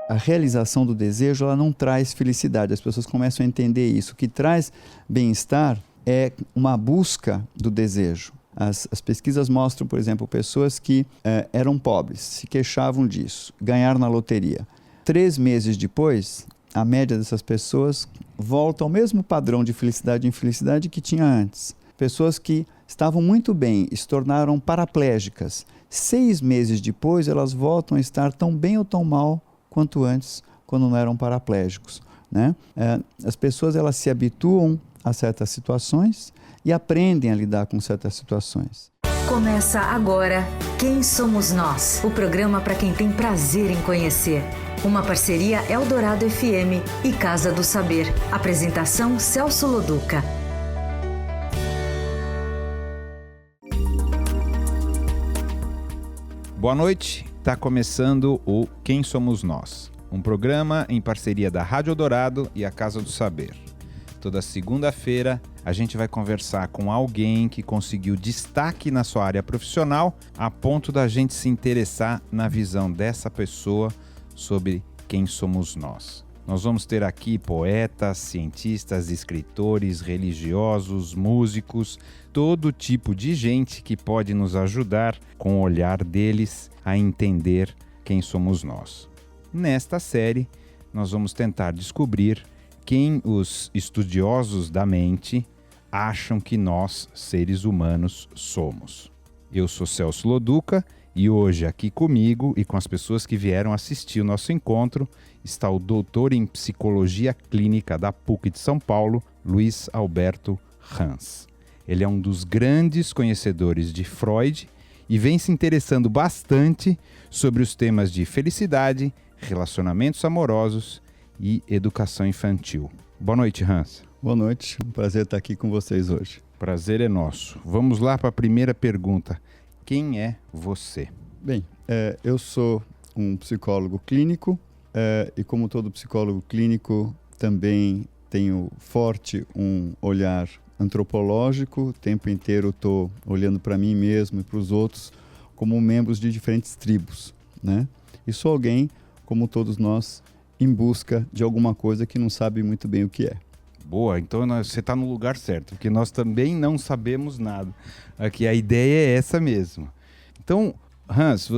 a realização do desejo ela não traz felicidade. As pessoas começam a entender isso. O que traz bem-estar é uma busca do desejo. As pesquisas mostram, por exemplo, pessoas que eram pobres, se queixavam disso, ganharam na loteria. 3 meses depois, a média dessas pessoas volta ao mesmo padrão de felicidade e infelicidade que tinha antes. Pessoas que estavam muito bem e se tornaram paraplégicas. 6 meses depois, elas voltam a estar tão bem ou tão mal quanto antes, quando não eram paraplégicos, né? As pessoas elas se habituam a certas situações e aprendem a lidar com certas situações. Começa agora Quem Somos Nós? O programa para quem tem prazer em conhecer. Uma parceria Eldorado FM e Casa do Saber. Apresentação Celso Loduca. Boa noite, está começando o Quem Somos Nós, um programa em parceria da Rádio Eldorado e a Casa do Saber. Toda segunda-feira a gente vai conversar com alguém que conseguiu destaque na sua área profissional a ponto da gente se interessar na visão dessa pessoa sobre quem somos nós. Nós vamos ter aqui poetas, cientistas, escritores, religiosos, músicos, todo tipo de gente que pode nos ajudar com o olhar deles a entender quem somos nós. Nesta série, nós vamos tentar descobrir quem os estudiosos da mente acham que nós, seres humanos, somos. Eu sou Celso Loduca e hoje aqui comigo e com as pessoas que vieram assistir o nosso encontro está o doutor em Psicologia Clínica da PUC de São Paulo, Luiz Alberto Hans. Ele é um dos grandes conhecedores de Freud e vem se interessando bastante sobre os temas de felicidade, relacionamentos amorosos e educação infantil. Boa noite, Hans. Boa noite, um prazer estar aqui com vocês hoje. Prazer é nosso. Vamos lá para a primeira pergunta. Quem é você? Bem, eu sou um psicólogo clínico e como todo psicólogo clínico também tenho forte um olhar antropológico. O tempo inteiro estou olhando para mim mesmo e para os outros como membros de diferentes tribos, né? E sou alguém, como todos nós, em busca de alguma coisa que não sabe muito bem o que é. Boa, então você está no lugar certo, porque nós também não sabemos nada. Aqui a ideia é essa mesmo. Então, Hans,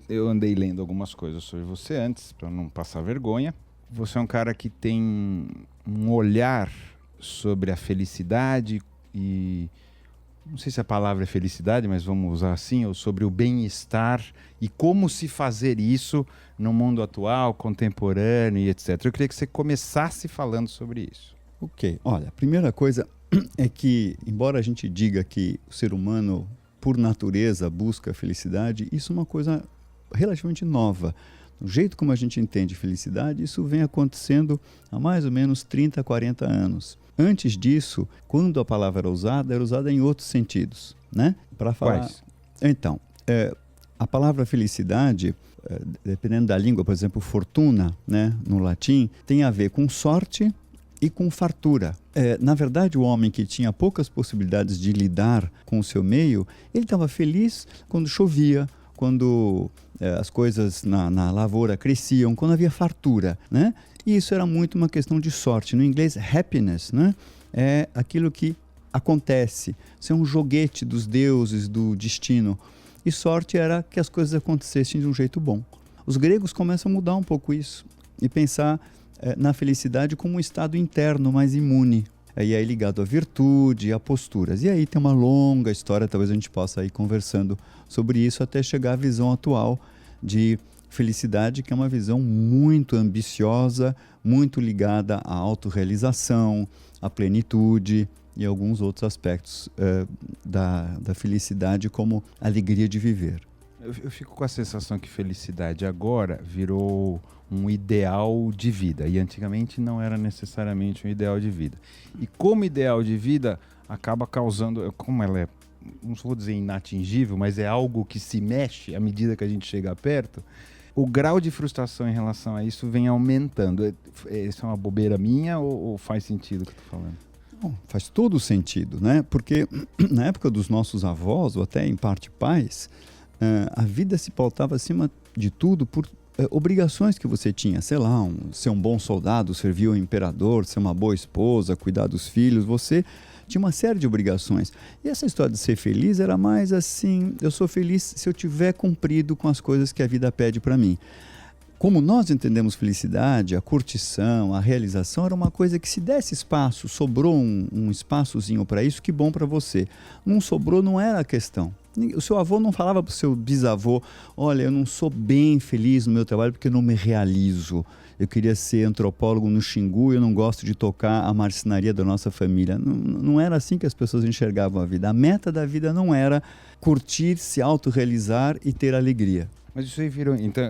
eu andei lendo algumas coisas sobre você antes, para não passar vergonha. Você é um cara que tem um olhar sobre a felicidade e... não sei se a palavra é felicidade, mas vamos usar assim, ou sobre o bem-estar e como se fazer isso no mundo atual, contemporâneo e etc. Eu queria que você começasse falando sobre isso. Ok, olha, a primeira coisa é que, embora a gente diga que o ser humano, por natureza, busca a felicidade, isso é uma coisa relativamente nova. Do jeito como a gente entende felicidade, isso vem acontecendo há mais ou menos 30, 40 anos. Antes disso, quando a palavra era usada em outros sentidos, né? Para falar. Quais? Então, a palavra felicidade, dependendo da língua, por exemplo, fortuna, né, no latim, tem a ver com sorte e com fartura. Na verdade, o homem que tinha poucas possibilidades de lidar com o seu meio, ele estava feliz quando chovia, quando as coisas na lavoura cresciam, quando havia fartura, né? E isso era muito uma questão de sorte. No inglês, happiness, né? É aquilo que acontece. Isso é um joguete dos deuses, do destino. E sorte era que as coisas acontecessem de um jeito bom. Os gregos começam a mudar um pouco isso e pensar na felicidade como um estado interno mais imune. E aí ligado à virtude, a posturas. E aí tem uma longa história, talvez a gente possa ir conversando sobre isso até chegar à visão atual de felicidade, que é uma visão muito ambiciosa, muito ligada à autorrealização, à plenitude e alguns outros aspectos da felicidade, como a alegria de viver. Eu fico com a sensação que felicidade agora virou um ideal de vida e antigamente não era necessariamente um ideal de vida. E como ideal de vida acaba causando, como ela é, não vou dizer inatingível, mas é algo que se mexe à medida que a gente chega perto, o grau de frustração em relação a isso vem aumentando. Isso é uma bobeira minha ou faz sentido o que eu estou falando? Bom, faz todo sentido, né? Porque na época dos nossos avós, ou até em parte pais, a vida se pautava acima de tudo por obrigações que você tinha, sei lá, ser um bom soldado, servir o imperador, ser uma boa esposa, cuidar dos filhos, você tinha uma série de obrigações. E essa história de ser feliz era mais assim, eu sou feliz se eu tiver cumprido com as coisas que a vida pede para mim. Como nós entendemos felicidade, a curtição, a realização era uma coisa que se desse espaço, sobrou um espaçozinho para isso, que bom para você. Não sobrou, não era a questão. O seu avô não falava para o seu bisavô, olha, eu não sou bem feliz no meu trabalho porque eu não me realizo. Eu queria ser antropólogo no Xingu e eu não gosto de tocar a marcenaria da nossa família. Não era assim que as pessoas enxergavam a vida. A meta da vida não era curtir, se autorrealizar e ter alegria. Mas isso aí virou... Então,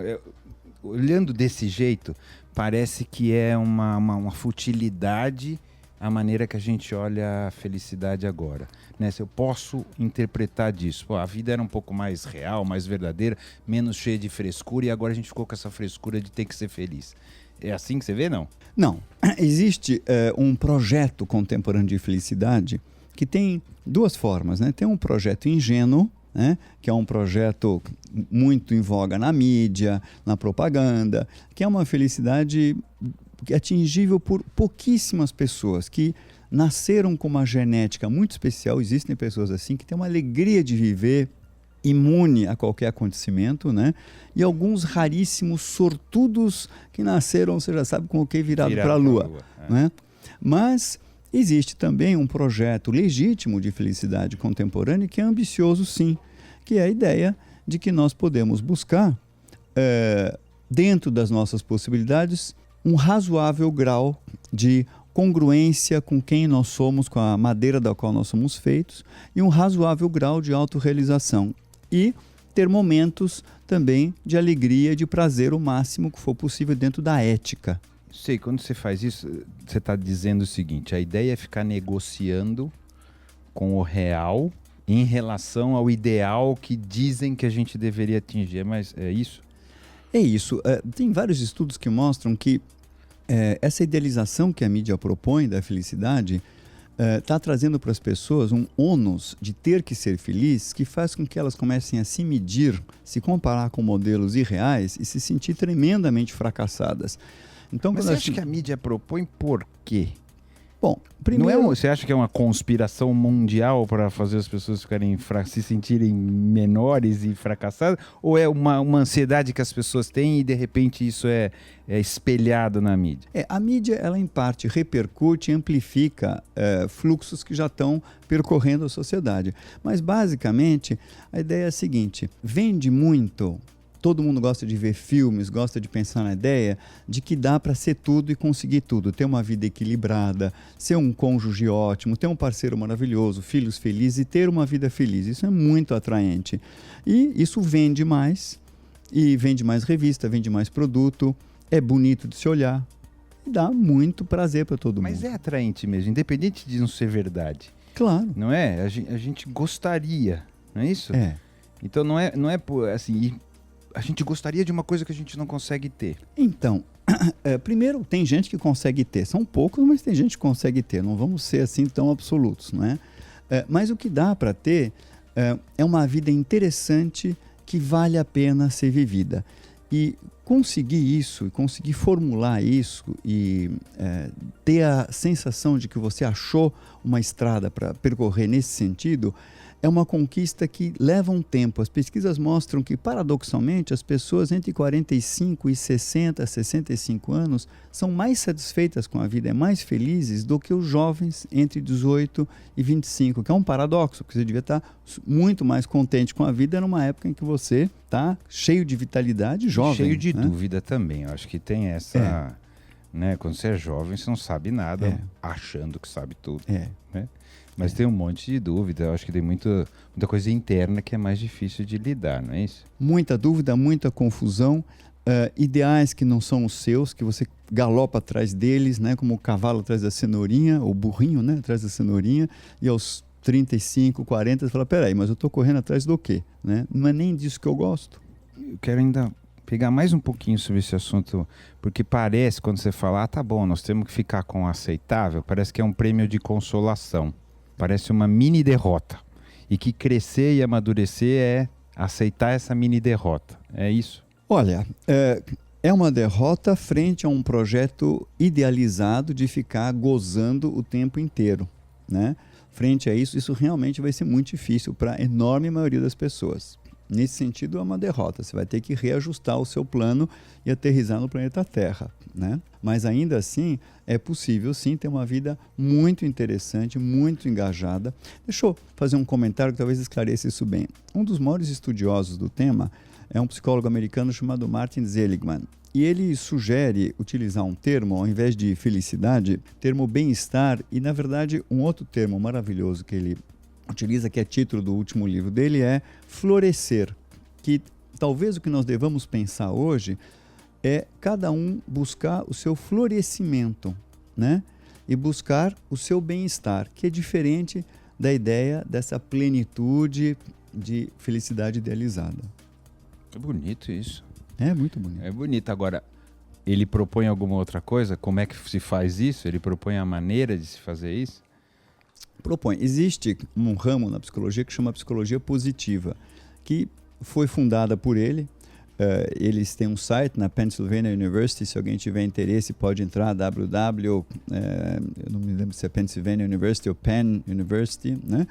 olhando desse jeito, parece que é uma futilidade a maneira que a gente olha a felicidade agora, né? Se eu posso interpretar disso, a vida era um pouco mais real, mais verdadeira, menos cheia de frescura, e agora a gente ficou com essa frescura de ter que ser feliz. É assim que você vê, não? Não. Existe um projeto contemporâneo de felicidade que tem duas formas, né? Tem um projeto ingênuo, né? Que é um projeto muito em voga na mídia, na propaganda, que é uma felicidade atingível por pouquíssimas pessoas que nasceram com uma genética muito especial. Existem pessoas assim que têm uma alegria de viver imune a qualquer acontecimento, né? E alguns raríssimos sortudos que nasceram, você já sabe, com o que virado para a lua. Né? Mas existe também um projeto legítimo de felicidade contemporânea que é ambicioso, sim, que é a ideia de que nós podemos buscar, dentro das nossas possibilidades, um razoável grau de congruência com quem nós somos, com a madeira da qual nós somos feitos, e um razoável grau de autorrealização. E ter momentos também de alegria, de prazer o máximo que for possível dentro da ética. Sei, quando você faz isso, você está dizendo o seguinte, a ideia é ficar negociando com o real em relação ao ideal que dizem que a gente deveria atingir, mas é isso? É isso. Tem vários estudos que mostram que essa idealização que a mídia propõe da felicidade está trazendo para as pessoas um ônus de ter que ser feliz que faz com que elas comecem a se medir, se comparar com modelos irreais e se sentir tremendamente fracassadas. Então, mas você acha que a mídia propõe por quê? Bom, primeiro... você acha que é uma conspiração mundial para fazer as pessoas ficarem se sentirem menores e fracassadas? Ou é uma ansiedade que as pessoas têm e de repente isso é espelhado na mídia? A mídia, ela em parte repercute e amplifica fluxos que já estão percorrendo a sociedade. Mas basicamente a ideia é a seguinte, vende muito... Todo mundo gosta de ver filmes, gosta de pensar na ideia de que dá para ser tudo e conseguir tudo. Ter uma vida equilibrada, ser um cônjuge ótimo, ter um parceiro maravilhoso, filhos felizes e ter uma vida feliz. Isso é muito atraente. E isso vende mais, e vende mais revista, vende mais produto, é bonito de se olhar e dá muito prazer para todo mundo. Mas é atraente mesmo, independente de não ser verdade. Claro. Não é? A gente gostaria, não é isso? É. Então não é assim... A gente gostaria de uma coisa que a gente não consegue ter. Então, primeiro, tem gente que consegue ter. São poucos, mas tem gente que consegue ter. Não vamos ser assim tão absolutos, não é? Mas o que dá para ter é uma vida interessante que vale a pena ser vivida. E conseguir isso, conseguir formular isso e ter a sensação de que você achou uma estrada para percorrer nesse sentido... É uma conquista que leva um tempo. As pesquisas mostram que, paradoxalmente, as pessoas entre 45 e 60, 65 anos são mais satisfeitas com a vida, mais felizes do que os jovens entre 18 e 25, que é um paradoxo, porque você devia estar muito mais contente com a vida numa época em que você está cheio de vitalidade, jovem. Cheio de dúvida também. Eu acho que tem essa... Né? Quando você é jovem, você não sabe nada, achando que sabe tudo. Né? Mas tem um monte de dúvida, eu acho que tem muita coisa interna que é mais difícil de lidar, não é isso? Muita dúvida, muita confusão, ideais que não são os seus, que você galopa atrás deles, né? Como o cavalo atrás da cenourinha, ou o burrinho, né? Atrás da cenourinha, e aos 35, 40, você fala, peraí, mas eu estou correndo atrás do quê? Né? Não é nem disso que eu gosto. Eu quero ainda pegar mais um pouquinho sobre esse assunto, porque parece, quando você fala, tá bom, nós temos que ficar com o aceitável, parece que é um prêmio de consolação. Parece uma mini derrota. E que crescer e amadurecer é aceitar essa mini derrota. É isso? Olha, É uma derrota frente a um projeto idealizado de ficar gozando o tempo inteiro, né? Frente a isso, isso realmente vai ser muito difícil para a enorme maioria das pessoas. Nesse sentido, é uma derrota. Você vai ter que reajustar o seu plano e aterrissar no planeta Terra, né? Mas ainda assim, é possível sim ter uma vida muito interessante, muito engajada. Deixa eu fazer um comentário que talvez esclareça isso bem. Um dos maiores estudiosos do tema é um psicólogo americano chamado Martin Seligman. E ele sugere utilizar um termo, ao invés de felicidade, termo bem-estar, e na verdade um outro termo maravilhoso que ele utiliza, que é título do último livro dele, é florescer. Que talvez o que nós devamos pensar hoje é cada um buscar o seu florescimento, né? E buscar o seu bem-estar, que é diferente da ideia dessa plenitude de felicidade idealizada. É bonito isso. É muito bonito. É bonito. Agora, ele propõe alguma outra coisa? Como é que se faz isso? Ele propõe a maneira de se fazer isso? Propõe. Existe um ramo na psicologia que chama psicologia positiva, que foi fundada por ele. Eles têm um site na Pennsylvania University. Se alguém tiver interesse, pode entrar, eu não me lembro se é Pennsylvania University ou Penn University, né?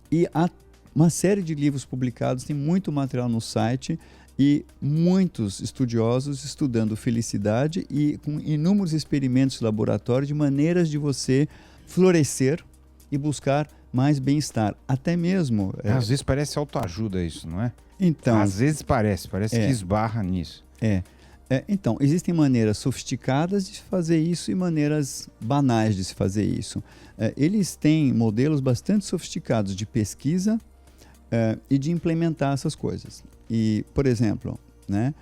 E há uma série de livros publicados, tem muito material no site e muitos estudiosos estudando felicidade e com inúmeros experimentos de laboratório de maneiras de você florescer e buscar mais bem-estar. Até mesmo... Às vezes parece autoajuda isso, não é? Então, às vezes parece que esbarra nisso. Então, existem maneiras sofisticadas de se fazer isso e maneiras banais de se fazer isso. Eles têm modelos bastante sofisticados de pesquisa e de implementar essas coisas. E, por exemplo, né,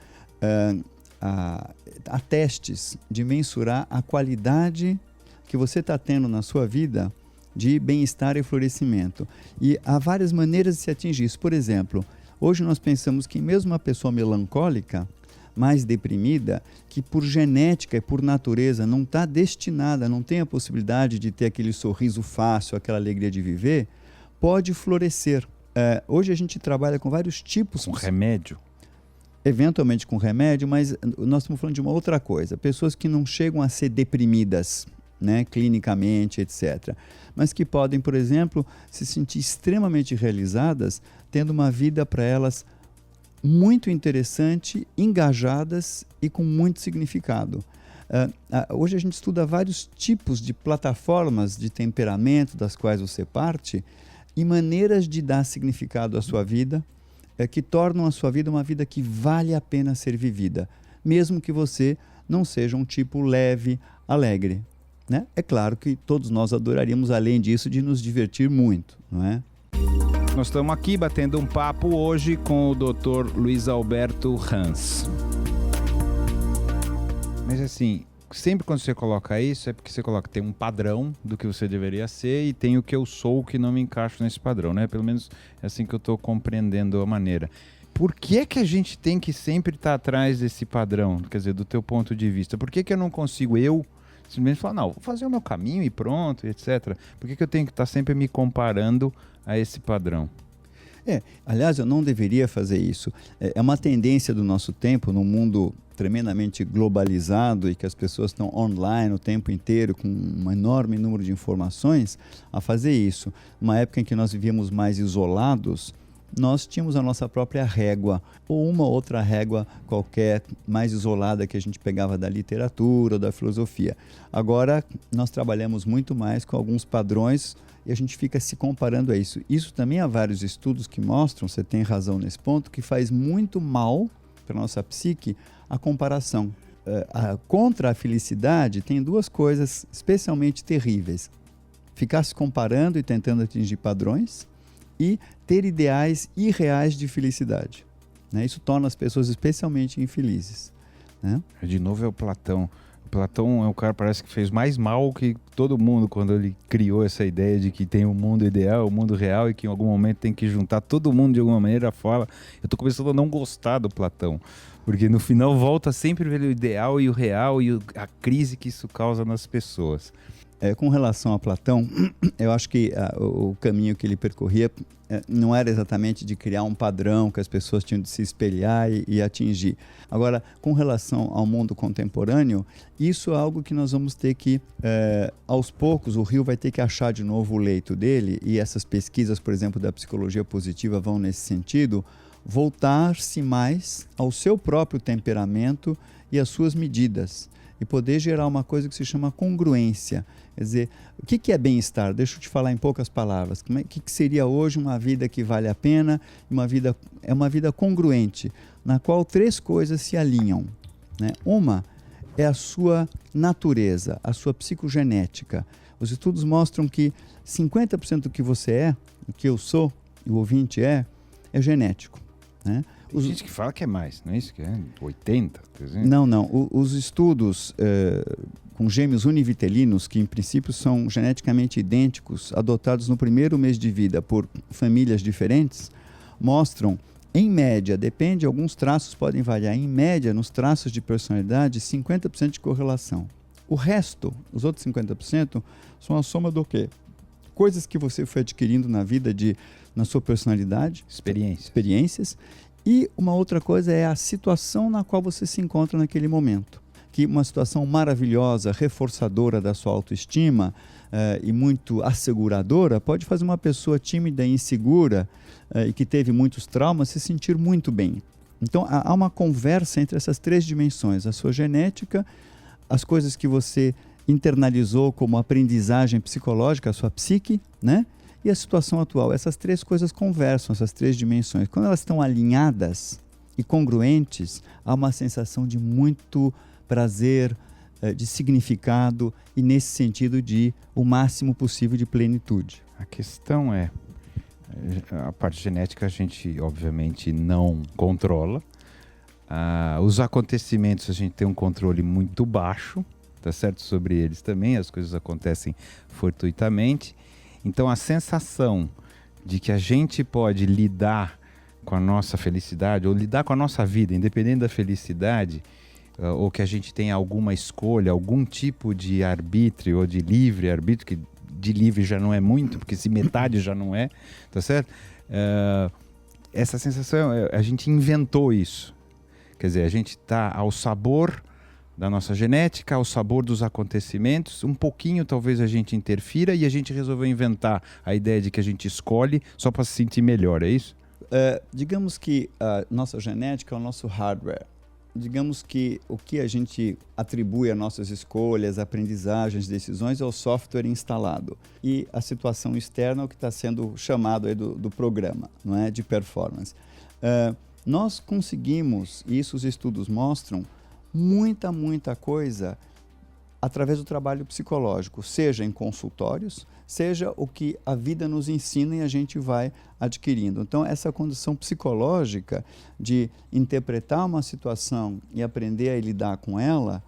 há testes de mensurar a qualidade que você está tendo na sua vida de bem-estar e florescimento. E há várias maneiras de se atingir isso. Por exemplo, hoje nós pensamos que mesmo uma pessoa melancólica, mais deprimida, que por genética e por natureza não está destinada, não tem a possibilidade de ter aquele sorriso fácil, aquela alegria de viver, pode florescer. Hoje a gente trabalha com vários tipos... Com remédio? Eventualmente com remédio, mas nós estamos falando de uma outra coisa. Pessoas que não chegam a ser deprimidas, né, clinicamente, etc. Mas que podem, por exemplo, se sentir extremamente realizadas, tendo uma vida para elas muito interessante, engajadas e com muito significado. Hoje a gente estuda vários tipos de plataformas de temperamento das quais você parte e maneiras de dar significado à sua vida que tornam a sua vida uma vida que vale a pena ser vivida, mesmo que você não seja um tipo leve, alegre, né? É claro que todos nós adoraríamos, além disso, de nos divertir muito, não é? Nós estamos aqui batendo um papo hoje com o Dr. Luiz Alberto Hans. Mas assim, sempre quando você coloca isso, é porque você coloca, tem um padrão do que você deveria ser e tem o que eu sou que não me encaixo nesse padrão, né? Pelo menos é assim que eu estou compreendendo a maneira. Por que é que a gente tem que sempre estar atrás desse padrão? Quer dizer, do teu ponto de vista. Por que que eu não consigo, simplesmente falar, não, vou fazer o meu caminho e pronto, etc. Por que que eu tenho que estar sempre me comparando a esse padrão? Aliás, eu não deveria fazer isso. É uma tendência do nosso tempo, num mundo tremendamente globalizado e que as pessoas estão online o tempo inteiro com um enorme número de informações, a fazer isso. Uma época em que nós vivíamos mais isolados, nós tínhamos a nossa própria régua, ou uma outra régua qualquer, mais isolada, que a gente pegava da literatura ou da filosofia. Agora, nós trabalhamos muito mais com alguns padrões e a gente fica se comparando a isso. Isso também há vários estudos que mostram, você tem razão nesse ponto, que faz muito mal para a nossa psique a comparação. Contra a felicidade, tem duas coisas especialmente terríveis. Ficar se comparando e tentando atingir padrões e ter ideais irreais de felicidade, né? Isso torna as pessoas especialmente infelizes, né? De novo é o Platão. O Platão é o cara, parece que fez mais mal que todo mundo quando ele criou essa ideia de que tem um mundo ideal, um mundo real e que em algum momento tem que juntar todo mundo de alguma maneira. Fala, eu tô começando a não gostar do Platão, porque no final volta sempre ver o ideal e o real e a crise que isso causa nas pessoas. Com relação a Platão, eu acho que o caminho que ele percorria não era exatamente de criar um padrão que as pessoas tinham de se espelhar e atingir. Agora, com relação ao mundo contemporâneo, isso é algo que nós vamos ter que, aos poucos, o rio vai ter que achar de novo o leito dele, e essas pesquisas, por exemplo, da psicologia positiva vão nesse sentido, voltar-se mais ao seu próprio temperamento e às suas medidas, e poder gerar uma coisa que se chama congruência. Quer dizer, o que é bem-estar? Deixa eu te falar em poucas palavras. O que seria hoje uma vida que vale a pena? É uma vida congruente, na qual 3 coisas se alinham, né? Uma é a sua natureza, a sua psicogenética. Os estudos mostram que 50% do que você é, o que eu sou, e o ouvinte é genético, né? Tem gente que fala que é mais, não é isso? Que é 80? Não. Os estudos com gêmeos univitelinos, que em princípio são geneticamente idênticos, adotados no primeiro mês de vida por famílias diferentes, mostram, em média, depende, alguns traços podem variar, em média, nos traços de personalidade, 50% de correlação. O resto, os outros 50%, são a soma do quê? Coisas que você foi adquirindo na vida, na sua personalidade. Experiências. E uma outra coisa é a situação na qual você se encontra naquele momento. Que uma situação maravilhosa, reforçadora da sua autoestima e muito asseguradora pode fazer uma pessoa tímida e insegura e que teve muitos traumas se sentir muito bem. Então há uma conversa entre essas 3 dimensões, a sua genética, as coisas que você internalizou como aprendizagem psicológica, a sua psique, né? E a situação atual. Essas 3 coisas conversam, essas 3 dimensões. Quando elas estão alinhadas e congruentes, há uma sensação de muito prazer, de significado e, nesse sentido, de o máximo possível de plenitude. A questão é, a parte genética a gente, obviamente, não controla. Os acontecimentos a gente tem um controle muito baixo, tá certo? Sobre eles também, as coisas acontecem fortuitamente. Então, a sensação de que a gente pode lidar com a nossa felicidade, ou lidar com a nossa vida, independente da felicidade, ou que a gente tem alguma escolha, algum tipo de arbítrio, ou de livre-arbítrio, que de livre já não é muito, porque se metade já não é, tá certo? Essa sensação, a gente inventou isso. Quer dizer, a gente está ao sabor da nossa genética, ao sabor dos acontecimentos, um pouquinho talvez a gente interfira e a gente resolveu inventar a ideia de que a gente escolhe só para se sentir melhor, é isso? Digamos que a nossa genética é o nosso hardware. Digamos que o que a gente atribui a nossas escolhas, aprendizagens, decisões é o software instalado. E a situação externa é o que está sendo chamado aí do programa, não é? De performance. Nós conseguimos, e isso os estudos mostram, muita coisa através do trabalho psicológico, seja em consultórios, seja o que a vida nos ensina e a gente vai adquirindo. Então, essa condição psicológica de interpretar uma situação e aprender a lidar com ela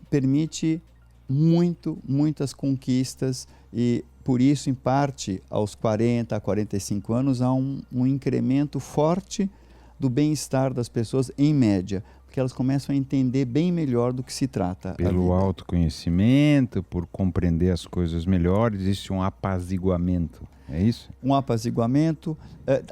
permite muitas conquistas e, por isso, em parte, aos 40, 45 anos, há um incremento forte do bem-estar das pessoas, em média, porque elas começam a entender bem melhor do que se trata. Pelo autoconhecimento, por compreender as coisas melhor, existe um apaziguamento, é isso? Um apaziguamento.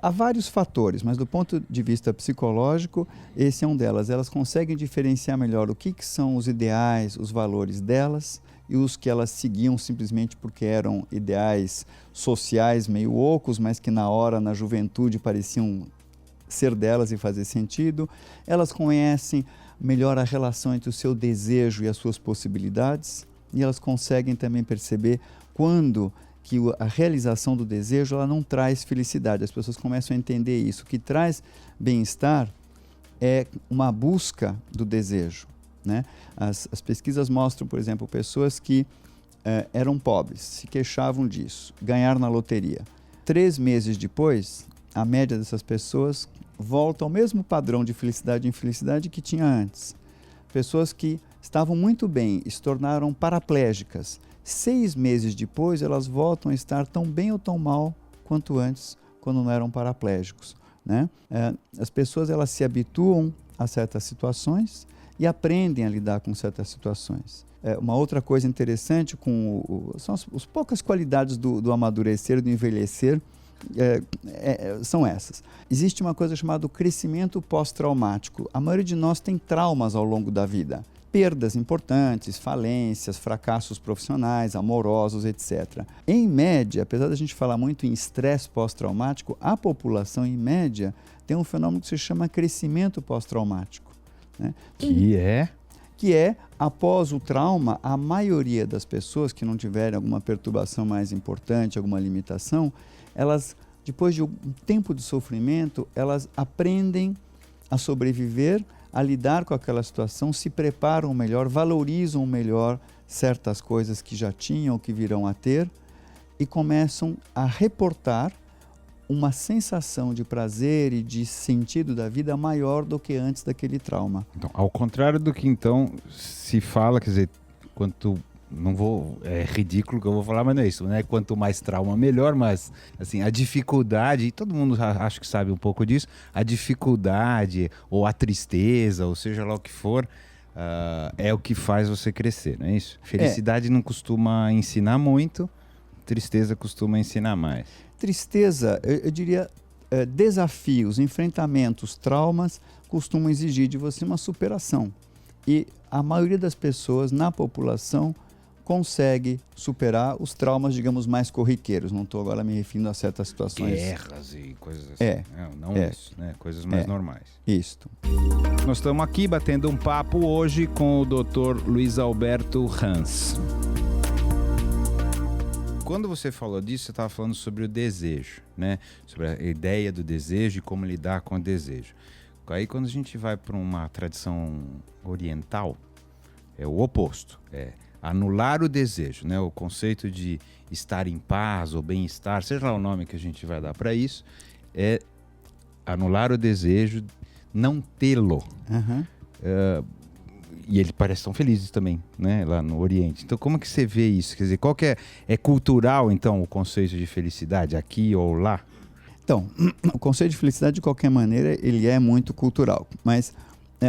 Há vários fatores, mas do ponto de vista psicológico, esse é um delas. Elas conseguem diferenciar melhor o que são os ideais, os valores delas e os que elas seguiam simplesmente porque eram ideais sociais meio ocos, mas que na hora, na juventude, pareciam ser delas e fazer sentido. Elas conhecem melhor a relação entre o seu desejo e as suas possibilidades e elas conseguem também perceber quando que a realização do desejo ela não traz felicidade. As pessoas começam a entender isso. O que traz bem-estar é uma busca do desejo, né? As pesquisas mostram, por exemplo, pessoas que eram pobres, se queixavam disso, ganharam na loteria. 3 meses depois, a média dessas pessoas volta ao mesmo padrão de felicidade e infelicidade que tinha antes. Pessoas que estavam muito bem e se tornaram paraplégicas. 6 meses depois, elas voltam a estar tão bem ou tão mal quanto antes, quando não eram paraplégicos, né? As pessoas elas se habituam a certas situações e aprendem a lidar com certas situações. Uma outra coisa interessante são as poucas qualidades do amadurecer, do envelhecer, são essas. Existe uma coisa chamada crescimento pós-traumático. A maioria de nós tem traumas ao longo da vida. Perdas importantes, falências, fracassos profissionais, amorosos, etc. Em média, apesar da gente falar muito em estresse pós-traumático, a população, em média, tem um fenômeno que se chama crescimento pós-traumático, né? Que é, após o trauma, a maioria das pessoas que não tiverem alguma perturbação mais importante, alguma limitação, elas, depois de um tempo de sofrimento, elas aprendem a sobreviver, a lidar com aquela situação, se preparam melhor, valorizam melhor certas coisas que já tinham ou que virão a ter e começam a reportar uma sensação de prazer e de sentido da vida maior do que antes daquele trauma. Então, ao contrário do que então se fala, quer dizer, é ridículo que eu vou falar, mas não é isso, né? Quanto mais trauma, melhor, mas assim, a dificuldade, e todo mundo acho que sabe um pouco disso, a dificuldade ou a tristeza, ou seja lá o que for, é o que faz você crescer, não é isso? Felicidade não costuma ensinar muito, tristeza costuma ensinar mais. Tristeza, eu diria, desafios, enfrentamentos, traumas costumam exigir de você uma superação. E a maioria das pessoas na população consegue superar os traumas, digamos, mais corriqueiros. Não estou agora me referindo a certas situações. Guerras e coisas assim. Isso, né? Coisas mais normais. Isto. Nós estamos aqui batendo um papo hoje com o Dr. Luiz Alberto Hans. Quando você falou disso, você estava falando sobre o desejo, né? Sobre a ideia do desejo e como lidar com o desejo. Aí quando a gente vai para uma tradição oriental, é o oposto, é anular o desejo, né? O conceito de estar em paz ou bem-estar, seja lá o nome que a gente vai dar para isso, é anular o desejo, não tê-lo. Uhum. E eles parecem tão felizes também, né, lá no Oriente. Então, como que você vê isso? Quer dizer, qual que é cultural, então, o conceito de felicidade, aqui ou lá? Então, o conceito de felicidade, de qualquer maneira, ele é muito cultural. Mas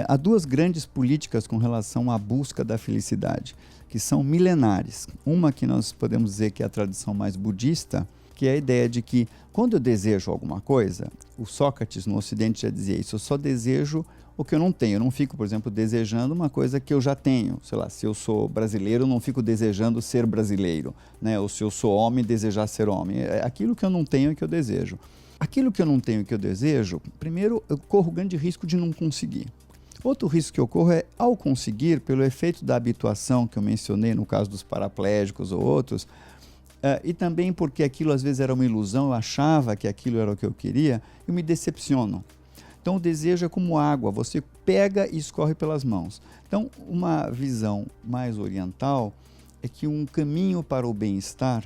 há duas grandes políticas com relação à busca da felicidade, que são milenares. Uma que nós podemos dizer que é a tradição mais budista, que é a ideia de que, quando eu desejo alguma coisa, o Sócrates, no Ocidente, já dizia isso, eu só desejo o que eu não tenho. Eu não fico, por exemplo, desejando uma coisa que eu já tenho. Sei lá, se eu sou brasileiro, eu não fico desejando ser brasileiro, né? Ou se eu sou homem, desejar ser homem. Aquilo que eu não tenho é que eu desejo. Aquilo que eu não tenho e que eu desejo, primeiro, eu corro grande risco de não conseguir. Outro risco que eu corro é, ao conseguir, pelo efeito da habituação que eu mencionei, no caso dos paraplégicos ou outros, e também porque aquilo às vezes era uma ilusão, eu achava que aquilo era o que eu queria, eu me decepciono. Então, o desejo é como água, você pega e escorre pelas mãos. Então, uma visão mais oriental é que um caminho para o bem-estar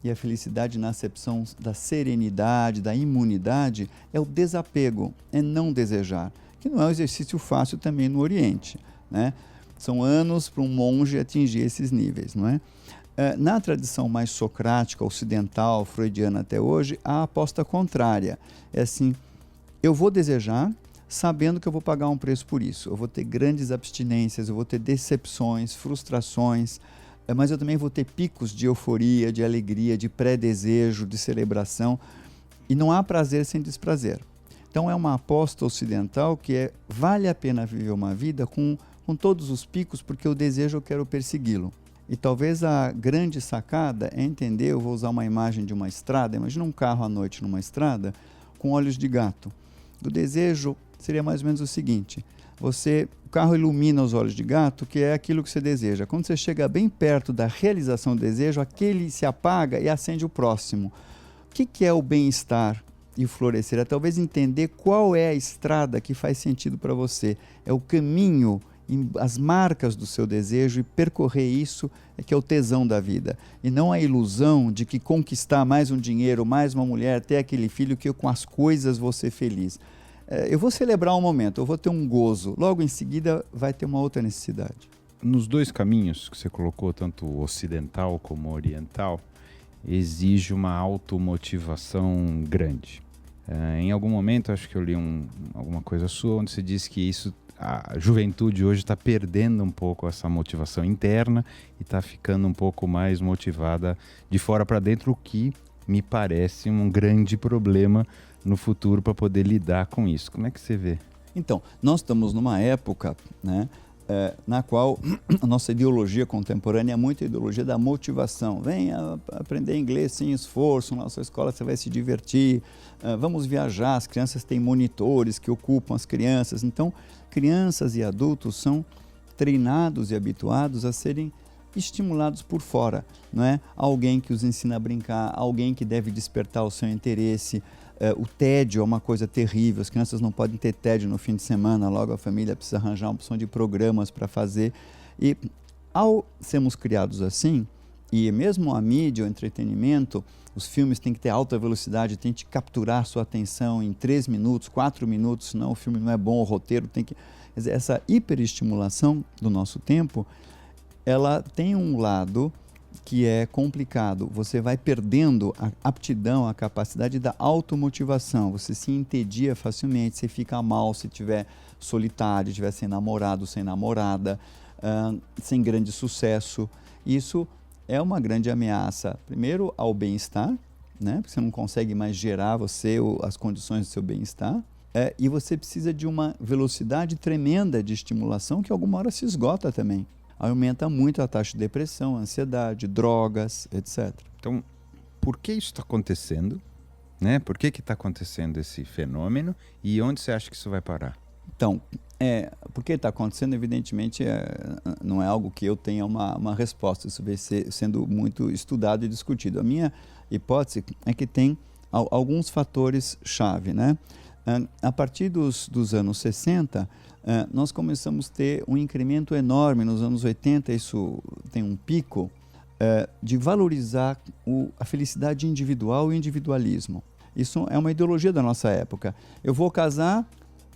e a felicidade na acepção da serenidade, da imunidade, é o desapego, é não desejar, que não é um exercício fácil também no Oriente, né? São anos para um monge atingir esses níveis, não é? Na tradição mais socrática, ocidental, freudiana até hoje, há a aposta contrária. É assim, eu vou desejar sabendo que eu vou pagar um preço por isso. Eu vou ter grandes abstinências, eu vou ter decepções, frustrações, mas eu também vou ter picos de euforia, de alegria, de pré-desejo, de celebração. E não há prazer sem desprazer. Então é uma aposta ocidental que vale a pena viver uma vida com todos os picos, porque o desejo eu quero persegui-lo. E talvez a grande sacada é entender, eu vou usar uma imagem de uma estrada, imagina um carro à noite numa estrada com olhos de gato. O desejo seria mais ou menos o seguinte, o carro ilumina os olhos de gato, que é aquilo que você deseja. Quando você chega bem perto da realização do desejo, aquele se apaga e acende o próximo. O que é o bem-estar e o florescer? É talvez entender qual é a estrada que faz sentido para você. É o caminho, as marcas do seu desejo, e percorrer isso é que é o tesão da vida. E não a ilusão de que conquistar mais um dinheiro, mais uma mulher, ter aquele filho, que eu com as coisas vou ser feliz. Eu vou celebrar um momento, eu vou ter um gozo, logo em seguida vai ter uma outra necessidade. Nos dois caminhos que você colocou, tanto o ocidental como o oriental, exige uma automotivação grande. Em algum momento, acho que eu li alguma coisa sua, onde você disse que isso a juventude hoje está perdendo um pouco essa motivação interna e está ficando um pouco mais motivada de fora para dentro, o que me parece um grande problema no futuro para poder lidar com isso. Como é que você vê? Então, nós estamos numa época, né, na qual a nossa ideologia contemporânea é muito a ideologia da motivação. Venha aprender inglês sem esforço, na nossa escola você vai se divertir, vamos viajar, as crianças têm monitores que ocupam as crianças. Então, crianças e adultos são treinados e habituados a serem estimulados por fora, não é? Alguém que os ensina a brincar, alguém que deve despertar o seu interesse. O tédio é uma coisa terrível, as crianças não podem ter tédio no fim de semana, logo a família precisa arranjar uma opção de programas para fazer. E ao sermos criados assim, e mesmo a mídia, o entretenimento, os filmes têm que ter alta velocidade, tem que capturar sua atenção em 3 minutos, 4 minutos, senão o filme não é bom, o roteiro tem que... Quer dizer, essa hiperestimulação do nosso tempo, ela tem um lado que é complicado. Você vai perdendo a aptidão, a capacidade da automotivação. Você se entedia facilmente, você fica mal se estiver solitário, estiver sem namorado, sem namorada, sem grande sucesso. Isso é uma grande ameaça, primeiro, ao bem-estar, né? Porque você não consegue mais gerar as condições do seu bem-estar. E você precisa de uma velocidade tremenda de estimulação que alguma hora se esgota também. Aumenta muito a taxa de depressão, ansiedade, drogas, etc. Então, por que isso está acontecendo? Né? Por que está acontecendo esse fenômeno e onde você acha que isso vai parar? Então, por que está acontecendo, evidentemente, não é algo que eu tenha uma resposta. Isso vai sendo muito estudado e discutido. A minha hipótese é que tem alguns fatores-chave, né? A partir dos anos 60, nós começamos a ter um incremento enorme. Nos anos 80, isso tem um pico de valorizar a felicidade individual e o individualismo. Isso é uma ideologia da nossa época. Eu vou casar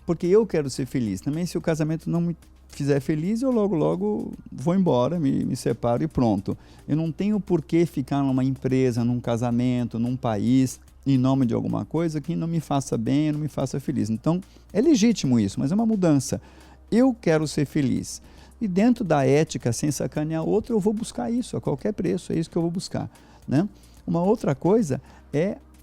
porque eu quero ser feliz. Também, se o casamento não me fizer feliz, eu logo vou embora, me separo e pronto. Eu não tenho por que ficar numa empresa, num casamento, num país, em nome de alguma coisa que não me faça bem, não me faça feliz. Então, é legítimo isso, mas é uma mudança. Eu quero ser feliz. E dentro da ética, sem sacanear outro, eu vou buscar isso a qualquer preço, é isso que eu vou buscar, né? Uma outra coisa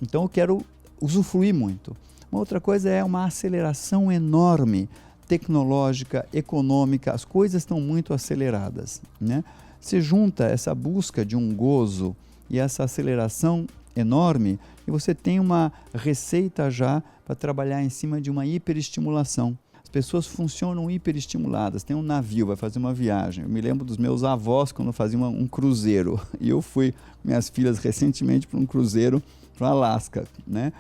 então eu quero usufruir muito. Uma outra coisa é uma aceleração enorme, tecnológica, econômica, as coisas estão muito aceleradas, né? Se junta essa busca de um gozo e essa aceleração enorme, e você tem uma receita já para trabalhar em cima de uma hiperestimulação. As pessoas funcionam hiperestimuladas. Tem um navio, vai fazer uma viagem. Eu me lembro dos meus avós quando faziam um cruzeiro. E eu fui com minhas filhas recentemente para um cruzeiro para o Alasca, né?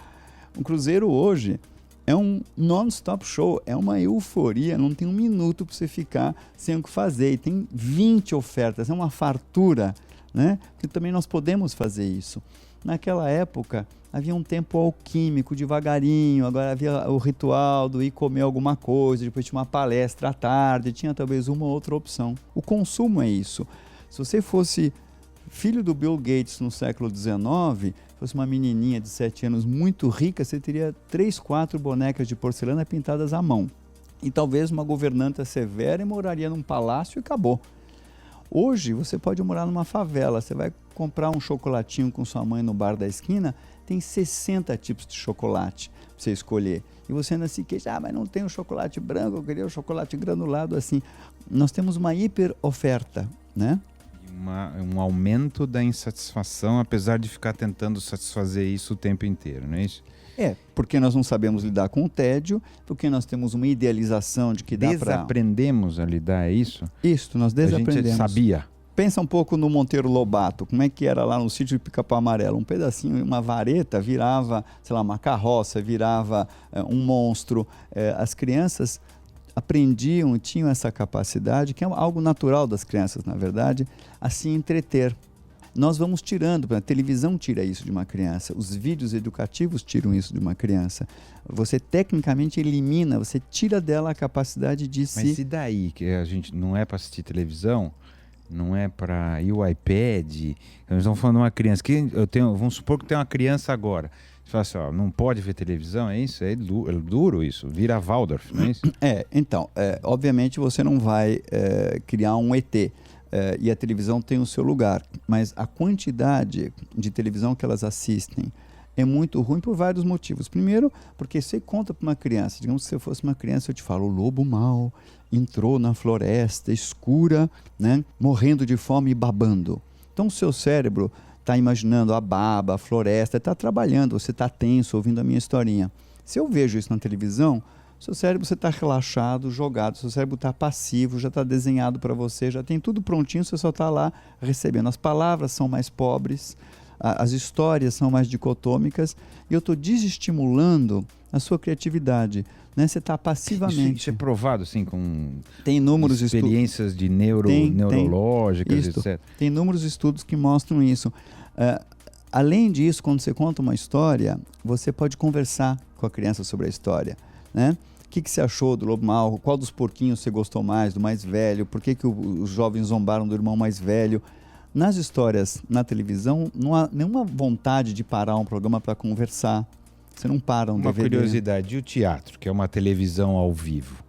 Um cruzeiro hoje é um non-stop show, é uma euforia, não tem um minuto para você ficar sem o que fazer. E tem 20 ofertas, é uma fartura, né? Porque também nós podemos fazer isso. Naquela época, havia um tempo alquímico, devagarinho, agora havia o ritual do ir comer alguma coisa, depois tinha uma palestra à tarde, tinha talvez uma ou outra opção. O consumo é isso. Se você fosse filho do Bill Gates no século XIX, fosse uma menininha de 7 anos muito rica, você teria 3, 4 bonecas de porcelana pintadas à mão. E talvez uma governanta severa e moraria num palácio e acabou. Hoje, você pode morar numa favela, você vai comprar um chocolatinho com sua mãe no bar da esquina, tem 60 tipos de chocolate para você escolher. E você ainda se queixa, mas não tem um chocolate branco, eu queria um chocolate granulado assim. Nós temos uma hiper oferta, né? Um aumento da insatisfação, apesar de ficar tentando satisfazer isso o tempo inteiro, não é isso? Porque nós não sabemos lidar com o tédio, porque nós temos uma idealização de que dá para... Desaprendemos a lidar, é isso? Isso, nós desaprendemos. A gente sabia. Pensa um pouco no Monteiro Lobato, como é que era lá no sítio de Pica-Pau Amarelo. Um pedacinho, uma vareta virava, sei lá, uma carroça, virava um monstro. As crianças aprendiam, tinham essa capacidade, que é algo natural das crianças, na verdade, a se entreter. Nós vamos tirando, a televisão tira isso de uma criança, os vídeos educativos tiram isso de uma criança. Você tecnicamente elimina, você tira dela a capacidade de se... Mas e daí, que a gente não é para assistir televisão? Não é para ir o iPad? Nós estamos falando de uma criança, vamos supor que tem uma criança agora, Você fala assim, ó, não pode ver televisão, é isso? É duro isso, vira Waldorf, não é isso? Então, obviamente você não vai criar um ET, e a televisão tem o seu lugar, mas a quantidade de televisão que elas assistem é muito ruim por vários motivos. Primeiro, porque você conta para uma criança, digamos que se eu fosse uma criança, eu te falo, o lobo mau entrou na floresta escura, né, morrendo de fome e babando. Então o seu cérebro está imaginando a baba, a floresta, está trabalhando, você está tenso ouvindo a minha historinha. Se eu vejo isso na televisão, seu cérebro, você está relaxado, jogado, seu cérebro está passivo, já está desenhado para você, já tem tudo prontinho, você só está lá recebendo. As palavras são mais pobres, as histórias são mais dicotômicas, e eu estou desestimulando a sua criatividade, né? Você está passivamente. Isso é provado, assim, com tem inúmeros experiências de neurológicas, etc. Tem inúmeros estudos que mostram isso. Além disso, quando você conta uma história, você pode conversar com a criança sobre a história, né? O que você achou do lobo mau? Qual dos porquinhos você gostou mais, do mais velho? Por que os jovens zombaram do irmão mais velho? Nas histórias, na televisão, não há nenhuma vontade de parar um programa para conversar. Você não para um DVD. Uma curiosidade, e o teatro, que é uma televisão ao vivo?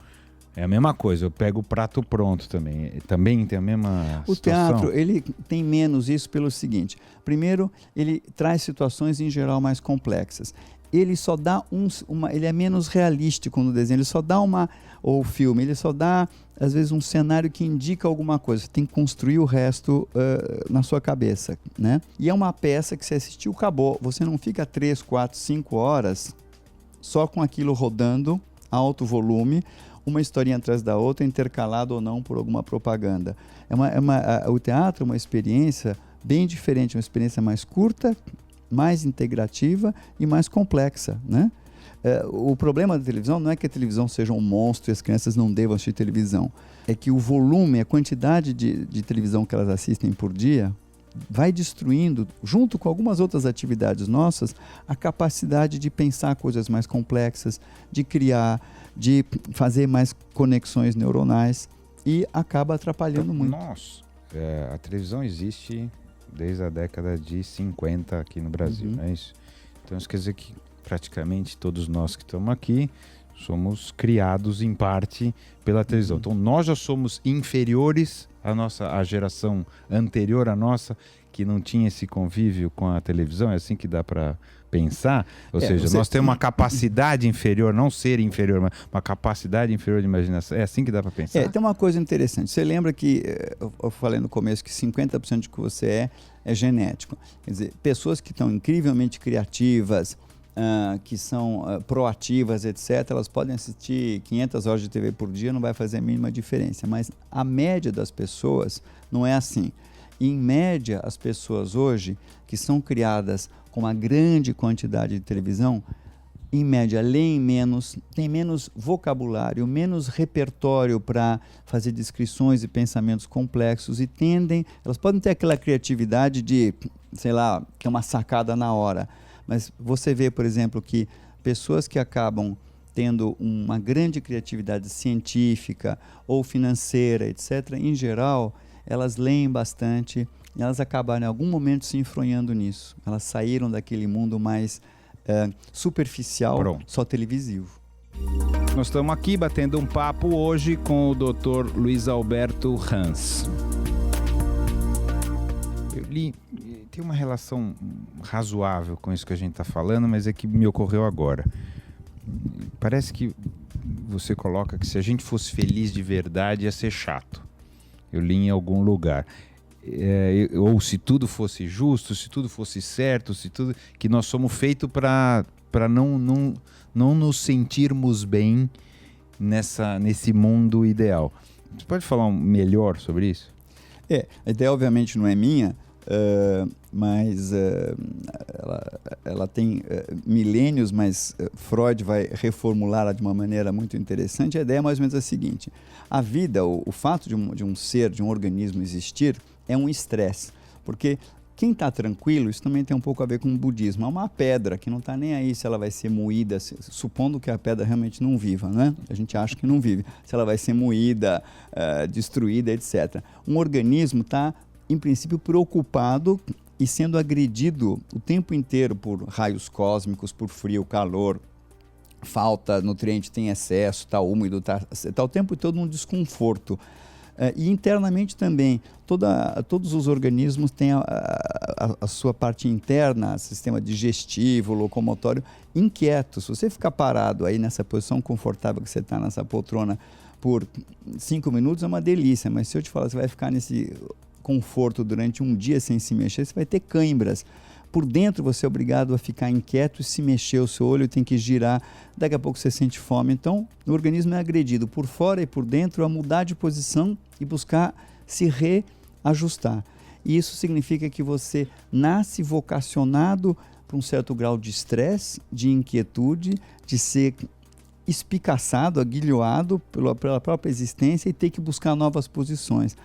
É a mesma coisa, eu pego o prato pronto também. Também tem a mesma situação? O teatro, ele tem menos isso pelo seguinte. Primeiro, ele traz situações em geral mais complexas. Ele só dá ele é menos realístico no desenho, ele só dá ou filme, ele só dá, às vezes, um cenário que indica alguma coisa. Você tem que construir o resto na sua cabeça, né? E é uma peça que você assistiu, acabou. Você não fica 3, 4, 5 horas só com aquilo rodando, alto volume, uma historinha atrás da outra, intercalado ou não por alguma propaganda. O teatro é uma experiência bem diferente, uma experiência mais curta, mais integrativa e mais complexa, né? O problema da televisão não é que a televisão seja um monstro e as crianças não devam assistir televisão. É que o volume, a quantidade de televisão que elas assistem por dia vai destruindo, junto com algumas outras atividades nossas, a capacidade de pensar coisas mais complexas, de criar, de fazer mais conexões neuronais, e acaba atrapalhando muito. Nossa, a televisão existe desde a década de 50 aqui no Brasil, não é isso? Então isso quer dizer que praticamente todos nós que estamos aqui somos criados em parte pela televisão. Então nós já somos inferiores à geração anterior à nossa, que não tinha esse convívio com a televisão. É assim que dá para pensar? Ou seja, nós temos uma capacidade inferior, não ser inferior, mas uma capacidade inferior de imaginação. É assim que dá para pensar? Tem uma coisa interessante. Você lembra que eu falei no começo que 50% do que você é genético. Quer dizer, pessoas que estão incrivelmente criativas, que são proativas, etc., elas podem assistir 500 horas de TV por dia, não vai fazer a mínima diferença. Mas a média das pessoas não é assim. Em média, as pessoas hoje, que são criadas com uma grande quantidade de televisão, em média, leem menos, têm menos vocabulário, menos repertório para fazer descrições e pensamentos complexos, e elas podem ter aquela criatividade de, sei lá, ter uma sacada na hora. Mas você vê, por exemplo, que pessoas que acabam tendo uma grande criatividade científica ou financeira, etc., em geral, elas leem bastante e elas acabaram em algum momento se enfronhando nisso. Elas saíram daquele mundo mais superficial, só televisivo. Nós estamos aqui batendo um papo hoje com o Dr. Luiz Alberto Hans. Eu li... Tem uma relação razoável com isso que a gente está falando, mas é que me ocorreu agora. Parece que você coloca que se a gente fosse feliz de verdade ia ser chato. Eu li em algum lugar. Ou se tudo fosse justo, se tudo fosse certo, que nós somos feitos para não nos sentirmos bem nesse mundo ideal. Você pode falar melhor sobre isso? A ideia obviamente não é minha, mas ela tem milênios, mas Freud vai reformulá-la de uma maneira muito interessante. A ideia é mais ou menos a seguinte: a vida, o fato de um ser, de um organismo existir, é um estresse, porque quem está tranquilo, isso também tem um pouco a ver com o budismo. É uma pedra que não está nem aí se ela vai ser moída, supondo que a pedra realmente não viva, né? A gente acha que não vive. Se ela vai ser moída, destruída, etc. Um organismo está, em princípio, preocupado e sendo agredido o tempo inteiro por raios cósmicos, por frio, calor, falta nutriente, tem excesso, está úmido, está o tempo todo num desconforto. E internamente também, todos os organismos têm a sua parte interna, sistema digestivo, locomotório, inquieto. Se você ficar parado aí nessa posição confortável que você está nessa poltrona por 5 minutos, é uma delícia, mas se eu te falar, você vai ficar nesse conforto durante um dia sem se mexer, você vai ter cãibras. Por dentro você é obrigado a ficar inquieto e se mexer, o seu olho tem que girar, daqui a pouco você sente fome. Então, o organismo é agredido por fora e por dentro a mudar de posição e buscar se reajustar. E isso significa que você nasce vocacionado para um certo grau de estresse, de inquietude, de ser espicaçado, aguilhoado pela própria existência e ter que buscar novas posições.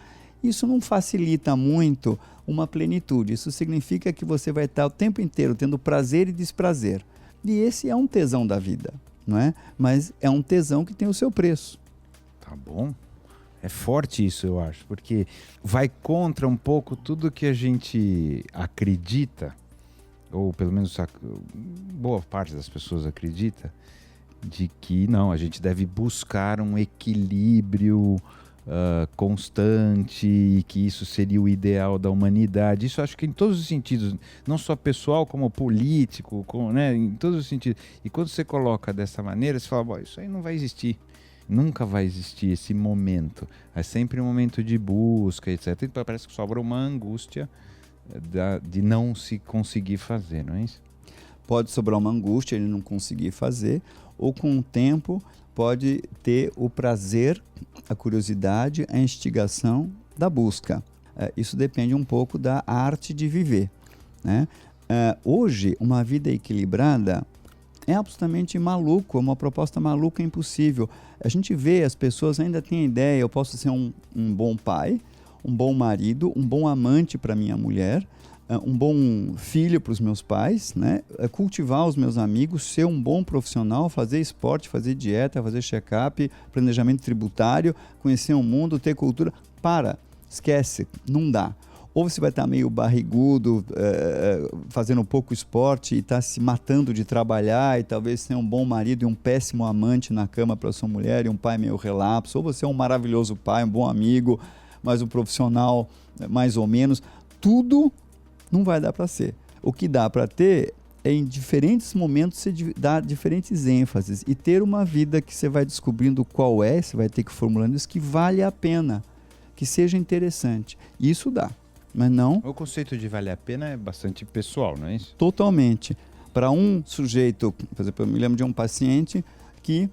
Isso não facilita muito uma plenitude. Isso significa que você vai estar o tempo inteiro tendo prazer e desprazer. E esse é um tesão da vida, não é? Mas é um tesão que tem o seu preço. Tá bom. É forte isso, eu acho, porque vai contra um pouco tudo que a gente acredita, ou pelo menos boa parte das pessoas acredita, de que não, a gente deve buscar um equilíbrio constante e que isso seria o ideal da humanidade. Isso acho que em todos os sentidos, não só pessoal como político, né, em todos os sentidos. E quando você coloca dessa maneira, você fala, isso aí não vai existir. Nunca vai existir esse momento. É sempre um momento de busca, etc. Então parece que sobra uma angústia de não se conseguir fazer, não é isso? Pode sobrar uma angústia de não conseguir fazer, ou com o tempo pode ter o prazer, a curiosidade, a instigação da busca. Isso depende um pouco da arte de viver, né? Hoje, uma vida equilibrada é absolutamente maluco, é uma proposta maluca, impossível. A gente vê, as pessoas ainda têm a ideia, eu posso ser um bom pai, um bom marido, um bom amante para minha mulher, um bom filho para os meus pais, né? Cultivar os meus amigos, ser um bom profissional, fazer esporte, fazer dieta, fazer check-up, planejamento tributário, conhecer o mundo, ter cultura. Esquece, não dá. Ou você vai estar meio barrigudo, fazendo pouco esporte e está se matando de trabalhar e talvez ser um bom marido e um péssimo amante na cama para sua mulher e um pai meio relapso. Ou você é um maravilhoso pai, um bom amigo, mas um profissional mais ou menos. Tudo não vai dar para ser. O que dá para ter é em diferentes momentos você dar diferentes ênfases e ter uma vida que você vai descobrindo qual é, você vai ter que ir formulando isso, que vale a pena, que seja interessante. Isso dá, mas não... O conceito de vale a pena é bastante pessoal, não é isso? Totalmente. Para um sujeito, por exemplo, eu me lembro de um paciente que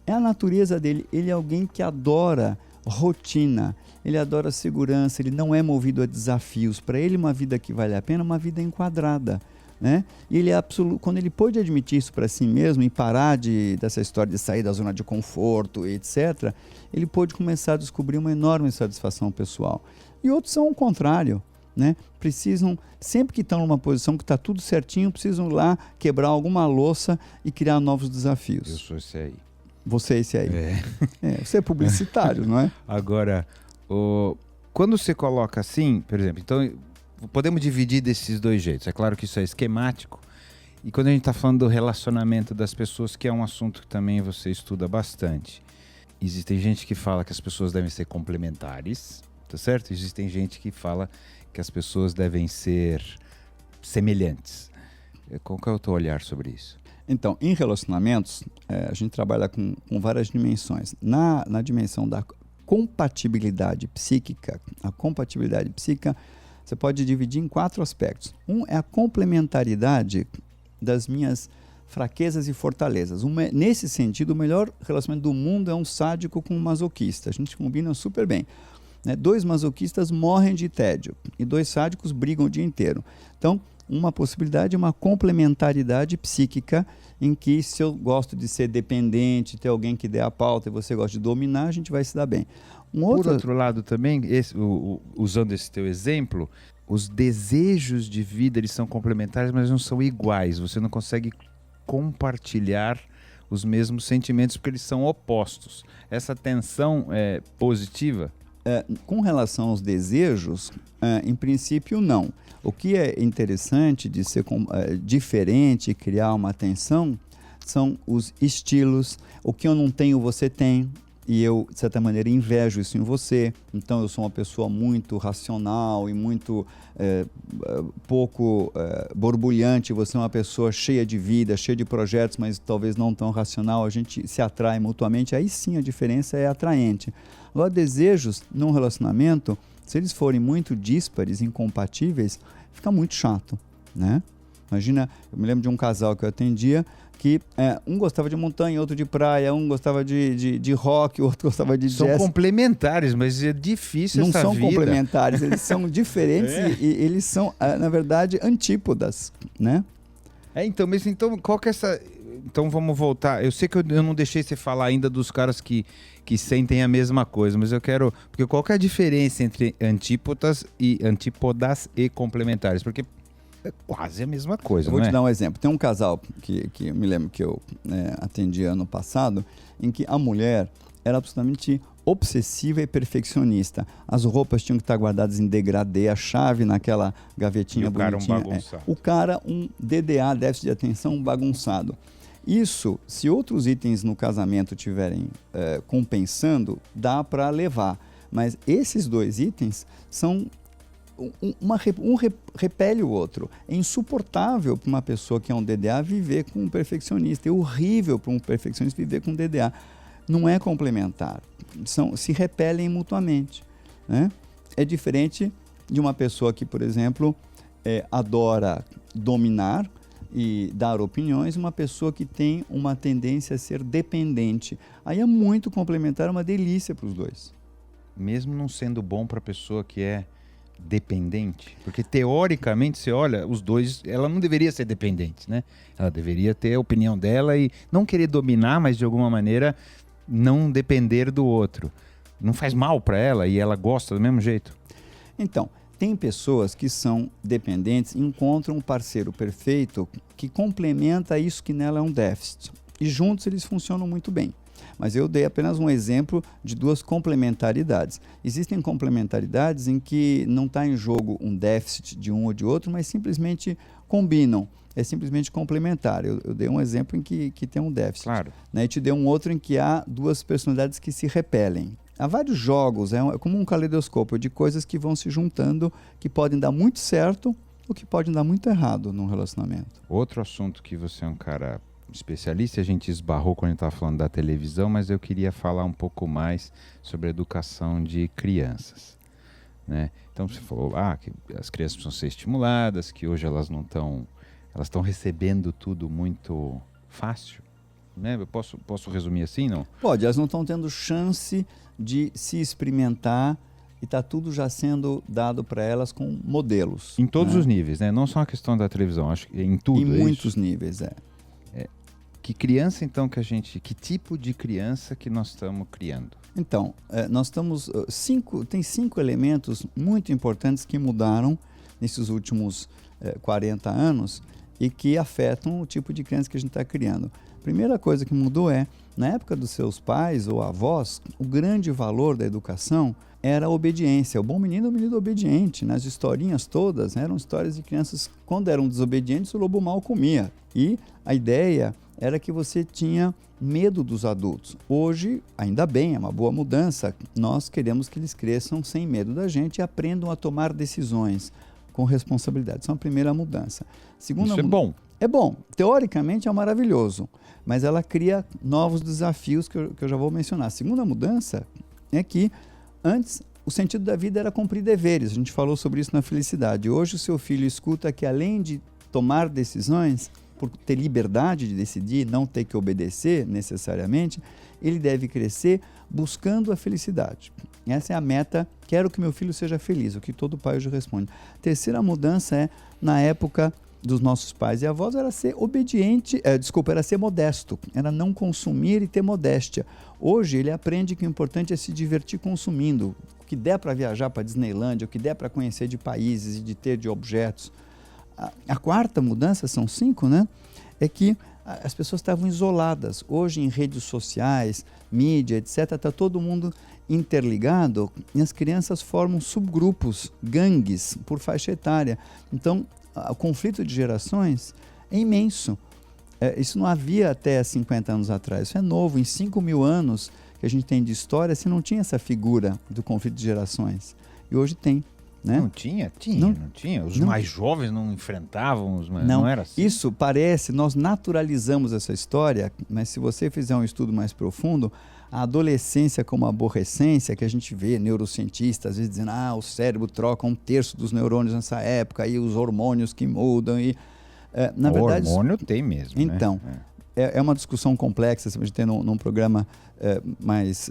é a natureza dele, ele é alguém que adora rotina, ele adora segurança, ele não é movido a desafios. Para ele, uma vida que vale a pena é uma vida enquadrada, né? E ele é quando ele pôde admitir isso para si mesmo e parar dessa história de sair da zona de conforto, etc., ele pôde começar a descobrir uma enorme satisfação pessoal. E outros são o contrário, né? Precisam, sempre que estão numa posição que está tudo certinho, precisam lá quebrar alguma louça e criar novos desafios. Eu sou esse aí. Você é esse aí. Você é publicitário, não é? Agora, quando você coloca assim, por exemplo, então podemos dividir desses dois jeitos. É claro que isso é esquemático. E quando a gente está falando do relacionamento das pessoas, que é um assunto que também você estuda bastante, existem gente que fala que as pessoas devem ser complementares, tá certo? Existem gente que fala que as pessoas devem ser semelhantes. Qual que é o teu olhar sobre isso? Então, em relacionamentos, a gente trabalha com várias dimensões. Na dimensão da compatibilidade psíquica, a compatibilidade psíquica você pode dividir em 4 aspectos. Um é a complementaridade das minhas fraquezas e fortalezas. Nesse sentido, o melhor relacionamento do mundo é um sádico com um masoquista. A gente combina super bem. 2 masoquistas morrem de tédio e 2 sádicos brigam o dia inteiro. Então, uma possibilidade é uma complementaridade psíquica em que, se eu gosto de ser dependente, ter alguém que dê a pauta e você gosta de dominar, a gente vai se dar bem. Por outro lado também, usando esse teu exemplo, os desejos de vida eles são complementares, mas não são iguais. Você não consegue compartilhar os mesmos sentimentos porque eles são opostos. Essa tensão é positiva? Com relação aos desejos, em princípio, não. O que é interessante de ser diferente e criar uma tensão são os estilos. O que eu não tenho, você tem. E eu, de certa maneira, invejo isso em você. Então, eu sou uma pessoa muito racional e muito pouco borbulhante. Você é uma pessoa cheia de vida, cheia de projetos, mas talvez não tão racional. A gente se atrai mutuamente. Aí sim, a diferença é atraente. Agora, desejos num relacionamento, se eles forem muito díspares, incompatíveis, fica muito chato, né? Imagina, eu me lembro de um casal que eu atendia, que um gostava de montanha, outro de praia, um gostava de rock, o outro gostava de jazz. São complementares, mas é difícil essa vida. Não são complementares, eles são diferentes e eles são, na verdade, antípodas, né? Então, mas então, qual que é essa... Então vamos voltar. Eu sei que eu não deixei você falar ainda dos caras que sentem a mesma coisa, mas eu quero... Porque qual que é a diferença entre antípodas e complementares? Porque é quase a mesma coisa, não é? Vou te dar um exemplo. Tem um casal que eu me lembro que eu atendi ano passado, em que a mulher era absolutamente obsessiva e perfeccionista. As roupas tinham que estar guardadas em degradê, a chave naquela gavetinha bonitinha. O cara, um DDA, déficit de atenção, bagunçado. Isso, se outros itens no casamento estiverem compensando, dá para levar. Mas esses dois itens são... Um repele o outro. É insuportável para uma pessoa que é um DDA viver com um perfeccionista. É horrível para um perfeccionista viver com um DDA. Não é complementar. Se repelem mutuamente, né? É diferente de uma pessoa que, por exemplo, adora dominar e dar opiniões, uma pessoa que tem uma tendência a ser dependente. Aí é muito complementar, é uma delícia para os dois. Mesmo não sendo bom para a pessoa que é dependente, porque teoricamente você olha, os dois, ela não deveria ser dependente, né? Ela deveria ter a opinião dela e não querer dominar, mas de alguma maneira não depender do outro. Não faz mal para ela e ela gosta do mesmo jeito? Então, tem pessoas que são dependentes e encontram um parceiro perfeito que complementa isso que nela é um déficit. E juntos eles funcionam muito bem. Mas eu dei apenas um exemplo de duas complementaridades. Existem complementaridades em que não está em jogo um déficit de um ou de outro, mas simplesmente combinam. É simplesmente complementar. Eu dei um exemplo em que tem um déficit. Claro. Né? E te dei um outro em que há duas personalidades que se repelem. Há vários jogos, é como um caleidoscópio de coisas que vão se juntando, que podem dar muito certo ou que podem dar muito errado num relacionamento. Outro assunto que você é um cara especialista, a gente esbarrou quando a gente estava falando da televisão, mas eu queria falar um pouco mais sobre a educação de crianças, né? Então você falou que as crianças precisam ser estimuladas, que hoje elas estão recebendo tudo muito fácil, né? Eu posso resumir assim, não? Pode, elas não estão tendo chance de se experimentar e está tudo já sendo dado para elas com modelos. Em todos os níveis, né? Não só a questão da televisão, acho que em tudo. Em muitos níveis, Que criança, então, que tipo de criança que nós estamos criando? Então, nós estamos... tem 5 elementos muito importantes que mudaram nesses últimos 40 anos e que afetam o tipo de criança que a gente está criando. A primeira coisa que mudou na época dos seus pais ou avós, o grande valor da educação era a obediência. O bom menino é o menino obediente. Nas historinhas todas, eram histórias de crianças, quando eram desobedientes, o lobo mal comia. E a ideia era que você tinha medo dos adultos. Hoje, ainda bem, é uma boa mudança. Nós queremos que eles cresçam sem medo da gente e aprendam a tomar decisões com responsabilidade. Isso é uma primeira mudança. Isso é bom. É bom. Teoricamente é maravilhoso, mas ela cria novos desafios que eu já vou mencionar. A segunda mudança é que antes o sentido da vida era cumprir deveres. A gente falou sobre isso na felicidade. Hoje o seu filho escuta que além de tomar decisões, por ter liberdade de decidir, não ter que obedecer necessariamente, ele deve crescer buscando a felicidade. Essa é a meta, quero que meu filho seja feliz, o que todo pai hoje responde. A terceira mudança na época dos nossos pais e avós, era ser obediente, era ser modesto, era não consumir e ter modéstia. Hoje ele aprende que o importante é se divertir consumindo, o que der para viajar para Disneylândia, o que der para conhecer de países e de ter de objetos. A quarta mudança, são 5, né? É que as pessoas estavam isoladas. Hoje, em redes sociais, mídia, etc., está todo mundo interligado e as crianças formam subgrupos, gangues, por faixa etária. Então, o conflito de gerações é imenso. Isso não havia até 50 anos atrás. Isso é novo. Em 5.000 anos que a gente tem de história, você não tinha essa figura do conflito de gerações. E hoje tem. Né? Não tinha? Não tinha. Os mais jovens não enfrentavam os mais... Não era assim. Isso parece, nós naturalizamos essa história, mas se você fizer um estudo mais profundo, a adolescência como aborrecência, que a gente vê neurocientistas às vezes dizendo, o cérebro troca 1/3 dos neurônios nessa época, e os hormônios que mudam, e na verdade... hormônio tem mesmo, então, né? É uma discussão complexa, se a gente tem num programa mais,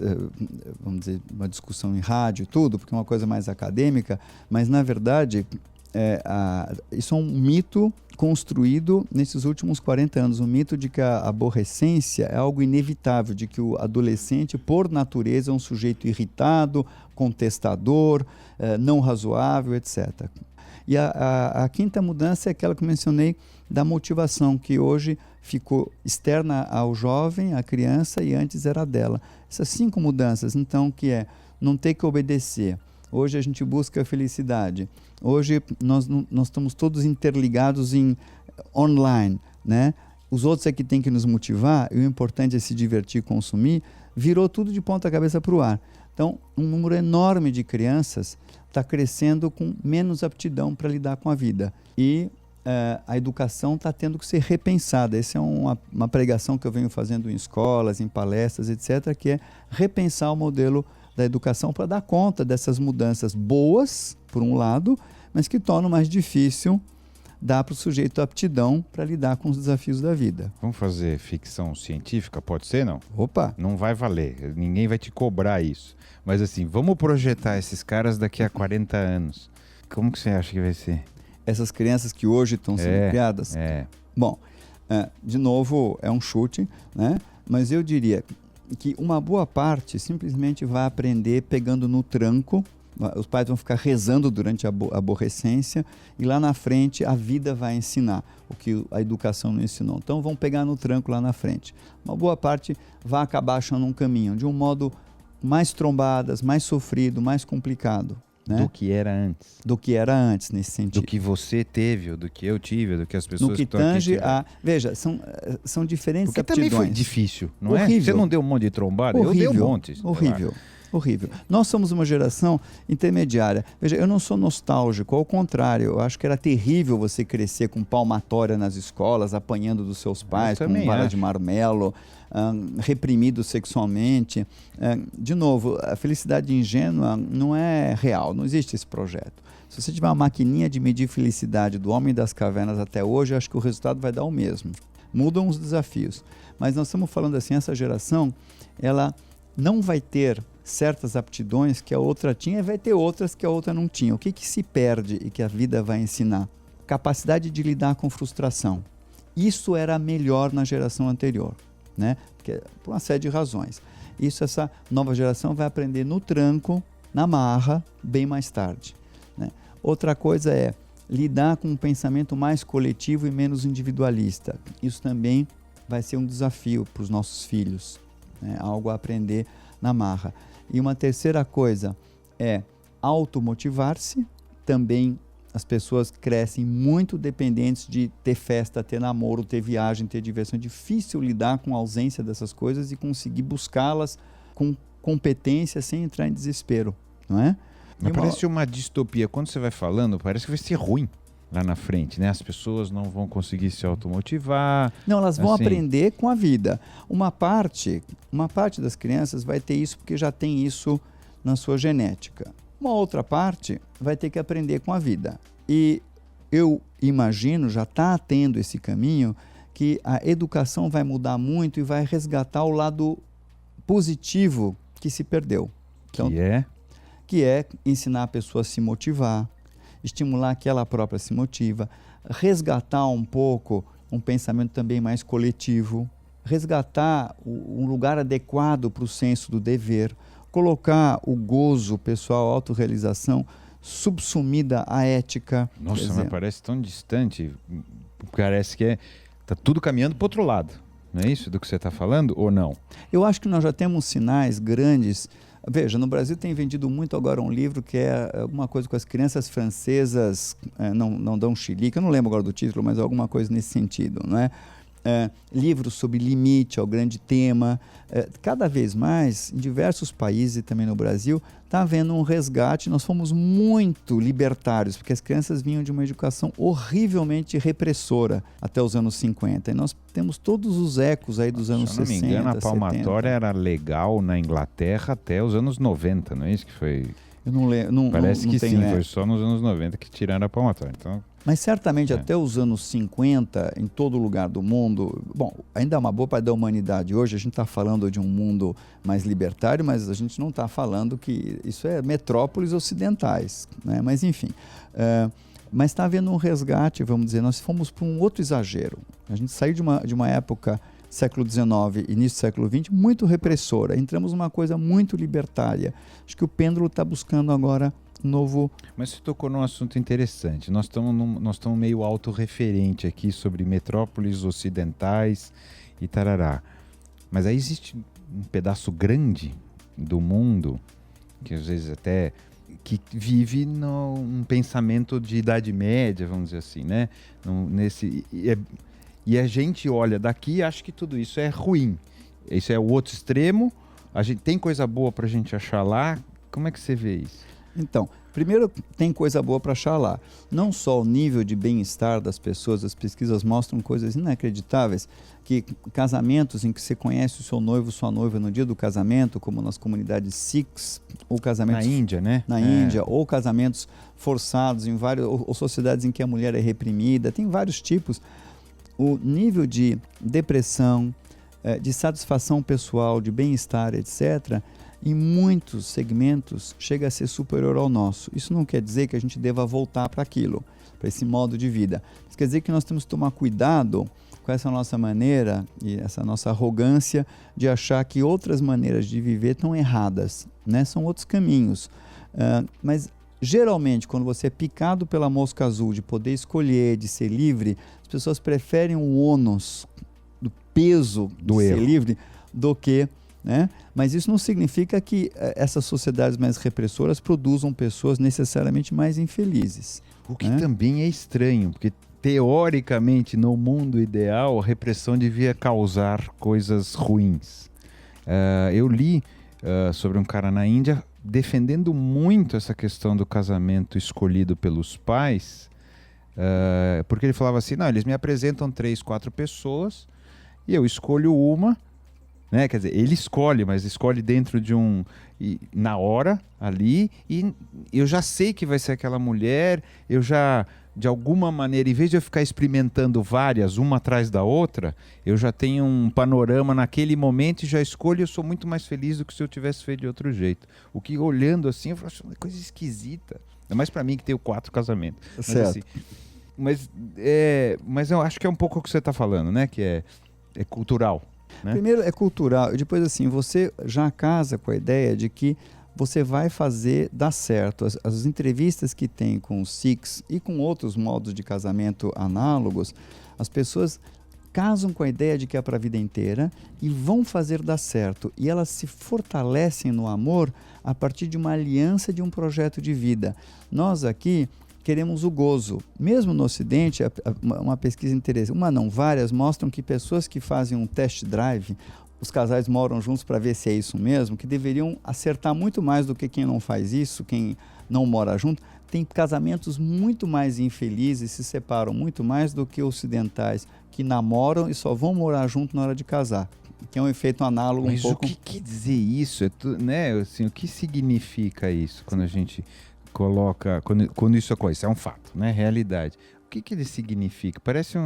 vamos dizer, uma discussão em rádio e tudo, porque é uma coisa mais acadêmica, mas na verdade isso é um mito construído nesses últimos 40 anos, um mito de que a aborrecência é algo inevitável, de que o adolescente, por natureza, é um sujeito irritado, contestador, não razoável, etc. E a quinta mudança é aquela que eu mencionei da motivação, que hoje ficou externa ao jovem, à criança, e antes era dela. Essas 5 mudanças, então, que é não ter que obedecer. Hoje a gente busca a felicidade. Hoje nós estamos todos interligados online, né? Os outros é que tem que nos motivar, e o importante é se divertir e consumir. Virou tudo de ponta cabeça para o ar. Então, um número enorme de crianças está crescendo com menos aptidão para lidar com a vida. E a educação está tendo que ser repensada. Essa é uma pregação que eu venho fazendo em escolas, em palestras, etc., que é repensar o modelo da educação para dar conta dessas mudanças boas, por um lado, mas que tornam mais difícil dar para o sujeito aptidão para lidar com os desafios da vida. Vamos fazer ficção científica? Pode ser, não? Opa! Não vai valer, ninguém vai te cobrar isso. Mas assim, vamos projetar esses caras daqui a 40 anos. Como que você acha que vai ser? Essas crianças que hoje estão sendo criadas? Bom, de novo, é um chute, né? Mas eu diria que uma boa parte simplesmente vai aprender pegando no tranco. Os pais vão ficar rezando durante a aborrecência, e lá na frente a vida vai ensinar o que a educação não ensinou. Então vão pegar no tranco lá na frente. Uma boa parte vai acabar achando um caminho, de um modo mais trombadas, mais sofrido, mais complicado. Né? Do que era antes. Do que era antes, nesse sentido. Do que você teve, ou do que eu tive, ou do que as pessoas no que estão aqui tange a... Veja, são diferentes Porque aptidões. também foi difícil, não horrível. é? Você não deu um monte de trombada? Horrível. Eu dei um monte. Horrível. Nós somos uma geração intermediária. Veja, eu não sou nostálgico, ao contrário, eu acho que era terrível você crescer com palmatória nas escolas, apanhando dos seus pais, com vara de marmelo, reprimido sexualmente. De novo, a felicidade ingênua não é real, não existe esse projeto. Se você tiver uma maquininha de medir felicidade do homem das cavernas até hoje, eu acho que o resultado vai dar o mesmo. Mudam os desafios. Mas nós estamos falando assim, essa geração, ela não vai ter certas aptidões que a outra tinha, e vai ter outras que a outra não tinha. O que se perde e que a vida vai ensinar? Capacidade de lidar com frustração. Isso era melhor na geração anterior, né? Por uma série de razões. Isso essa nova geração vai aprender no tranco, na marra, bem mais tarde, né? Outra coisa é lidar com um pensamento mais coletivo e menos individualista. Isso também vai ser um desafio para os nossos filhos, né? Algo a aprender na marra. E uma terceira coisa é automotivar-se. Também as pessoas crescem muito dependentes de ter festa, ter namoro, ter viagem, ter diversão. É difícil lidar com a ausência dessas coisas e conseguir buscá-las com competência sem entrar em desespero, não é? Mas parece uma distopia. Quando você vai falando, parece que vai ser ruim lá na frente, né? As pessoas não vão conseguir se automotivar. Não, elas vão aprender com a vida. Uma parte das crianças vai ter isso porque já tem isso na sua genética. Uma outra parte vai ter que aprender com a vida. E eu imagino, já está tendo esse caminho, que a educação vai mudar muito e vai resgatar o lado positivo que se perdeu. Então, que é ensinar a pessoa a se motivar, estimular que ela própria se motiva, resgatar um pouco um pensamento também mais coletivo, resgatar um lugar adequado para o senso do dever, colocar o gozo pessoal, a autorrealização subsumida à ética. Nossa, mas parece tão distante, parece que está tudo caminhando para o outro lado. Não é isso do que você está falando ou não? Eu acho que nós já temos sinais grandes Veja, no Brasil tem vendido muito agora um livro que é alguma coisa com as crianças francesas, não dão chilique, eu não lembro agora do título, mas alguma coisa nesse sentido, não é? Livros sobre limite, é o grande tema. Cada vez mais, em diversos países e também no Brasil, está havendo um resgate. Nós fomos muito libertários, porque as crianças vinham de uma educação horrivelmente repressora até os anos 50. E nós temos todos os ecos aí dos anos 60, 70. Se não me engano, a palmatória era legal na Inglaterra até os anos 90, não é isso que foi? Eu não lembro. Parece que sim, foi só nos anos 90 que tiraram a palmatória. Então... Mas certamente até os anos 50, em todo lugar do mundo, bom, ainda é uma boa parte da humanidade. Hoje a gente está falando de um mundo mais libertário, mas a gente não está falando que isso é metrópoles ocidentais, né? Mas enfim, mas está havendo um resgate, vamos dizer, nós fomos para um outro exagero. A gente saiu de uma época, século XIX, início do século XX, muito repressora. Entramos numa coisa muito libertária. Acho que o pêndulo está buscando agora novo... Mas você tocou num assunto interessante. Nós estamos meio autorreferente aqui sobre metrópoles ocidentais e tarará. Mas aí existe um pedaço grande do mundo, que às vezes até que vive num pensamento de Idade Média, vamos dizer assim, né? E a gente olha daqui e acha que tudo isso é ruim. Isso é o outro extremo. A gente tem coisa boa para a gente achar lá. Como é que você vê isso? Então, primeiro tem coisa boa para achar lá. Não só o nível de bem-estar das pessoas, as pesquisas mostram coisas inacreditáveis, que casamentos em que você conhece o seu noivo, sua noiva no dia do casamento, como nas comunidades Sikhs, ou casamentos... Na Índia, né? Na Índia, ou casamentos forçados em várias... ou sociedades em que a mulher é reprimida, tem vários tipos. O nível de depressão, de satisfação pessoal, de bem-estar, etc., em muitos segmentos chega a ser superior ao nosso. Isso não quer dizer que a gente deva voltar para aquilo, para esse modo de vida. Isso quer dizer que nós temos que tomar cuidado com essa nossa maneira e essa nossa arrogância de achar que outras maneiras de viver estão erradas, né? São outros caminhos. Mas geralmente, quando você é picado pela mosca azul de poder escolher, de ser livre, as pessoas preferem o ônus do peso do ser livre do que... né? Mas isso não significa que essas sociedades mais repressoras produzam pessoas necessariamente mais infelizes. O que também é estranho, porque teoricamente no mundo ideal a repressão devia causar coisas ruins. Eu li sobre um cara na Índia defendendo muito essa questão do casamento escolhido pelos pais, porque ele falava assim, não, eles me apresentam 3, 4 pessoas e eu escolho uma, né? Quer dizer, ele escolhe, mas escolhe dentro de na hora, ali, e eu já sei que vai ser aquela mulher, eu já, de alguma maneira, em vez de eu ficar experimentando várias, uma atrás da outra, eu já tenho um panorama naquele momento e já escolho, eu sou muito mais feliz do que se eu tivesse feito de outro jeito. O que, olhando assim, eu falo, uma coisa esquisita. É mais pra mim que tenho 4 casamentos. Certo. Mas eu acho que é um pouco o que você está falando, né? Que é cultural. Né? Primeiro é cultural e depois assim, você já casa com a ideia de que você vai dar certo. As entrevistas que tem com os Sikhs e com outros modos de casamento análogos, as pessoas casam com a ideia de que é para a vida inteira e vão fazer dar certo. E elas se fortalecem no amor a partir de uma aliança de um projeto de vida. Nós aqui queremos o gozo. Mesmo no Ocidente, uma pesquisa interessante, várias, mostram que pessoas que fazem um test drive, os casais moram juntos para ver se é isso mesmo, que deveriam acertar muito mais do que quem não faz isso, quem não mora junto. Tem casamentos muito mais infelizes, se separam muito mais do que ocidentais, que namoram e só vão morar junto na hora de casar. Que é um efeito análogo. Mas um pouco... o que quer dizer isso? Né? Assim, o que significa isso quando a gente... coloca, quando isso ocorre, isso é um fato, né? Realidade. O que ele significa? Parece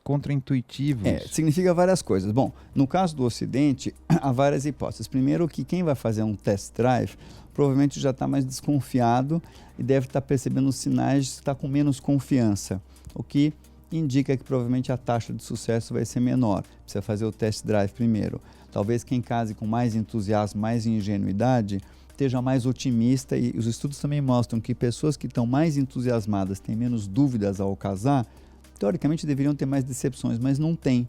contraintuitivo. Significa várias coisas. Bom, no caso do Ocidente, há várias hipóteses. Primeiro, que quem vai fazer um test drive provavelmente já está mais desconfiado e deve estar percebendo sinais de estar com menos confiança, o que indica que provavelmente a taxa de sucesso vai ser menor. Precisa fazer o test drive primeiro. Talvez quem case com mais entusiasmo, mais ingenuidade, esteja mais otimista, e os estudos também mostram que pessoas que estão mais entusiasmadas, têm menos dúvidas ao casar, teoricamente deveriam ter mais decepções, mas não tem.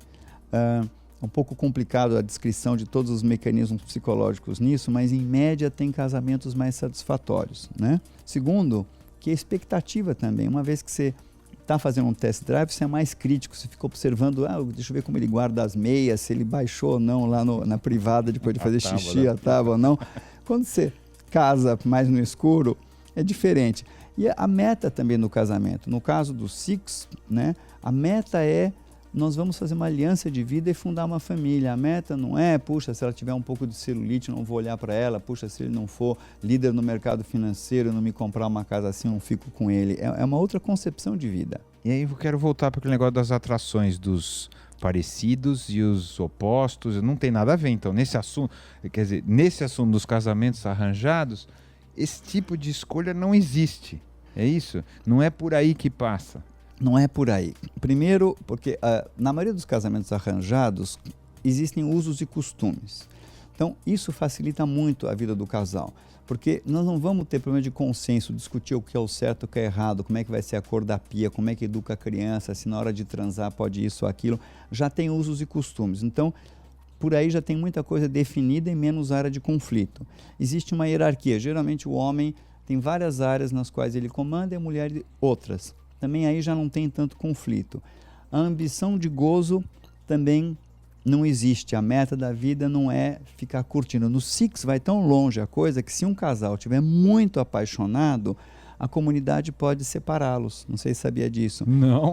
É um pouco complicado a descrição de todos os mecanismos psicológicos nisso, mas em média tem casamentos mais satisfatórios, né? Segundo, que a expectativa também, uma vez que você está fazendo um test drive, você é mais crítico, você fica observando, deixa eu ver como ele guarda as meias, se ele baixou ou não lá na privada depois de fazer xixi, a tábua ou não. Quando você casa mais no escuro, é diferente. E a meta também no casamento, no caso do Six, né, a meta é nós vamos fazer uma aliança de vida e fundar uma família. A meta não é, puxa, se ela tiver um pouco de celulite, eu não vou olhar para ela. Puxa, se ele não for líder no mercado financeiro, não me comprar uma casa assim, eu não fico com ele. É uma outra concepção de vida. E aí eu quero voltar para aquele negócio das atrações dos parecidos e os opostos. Não tem nada a ver, então, nesse assunto. Quer dizer, nesse assunto dos casamentos arranjados, esse tipo de escolha não existe. É isso? Não é por aí que passa. Não é por aí. Primeiro, porque na maioria dos casamentos arranjados existem usos e costumes. Então, isso facilita muito a vida do casal, porque nós não vamos ter problema de consenso, discutir o que é o certo, o que é errado, como é que vai ser a cor da pia, como é que educa a criança, se na hora de transar pode isso ou aquilo. Já tem usos e costumes. Então, por aí já tem muita coisa definida e menos área de conflito. Existe uma hierarquia. Geralmente o homem tem várias áreas nas quais ele comanda e a mulher outras. Também aí já não tem tanto conflito. A ambição de gozo também não existe. A meta da vida não é ficar curtindo. No Six vai tão longe a coisa que se um casal estiver muito apaixonado, a comunidade pode separá-los. Não sei se sabia disso. Não.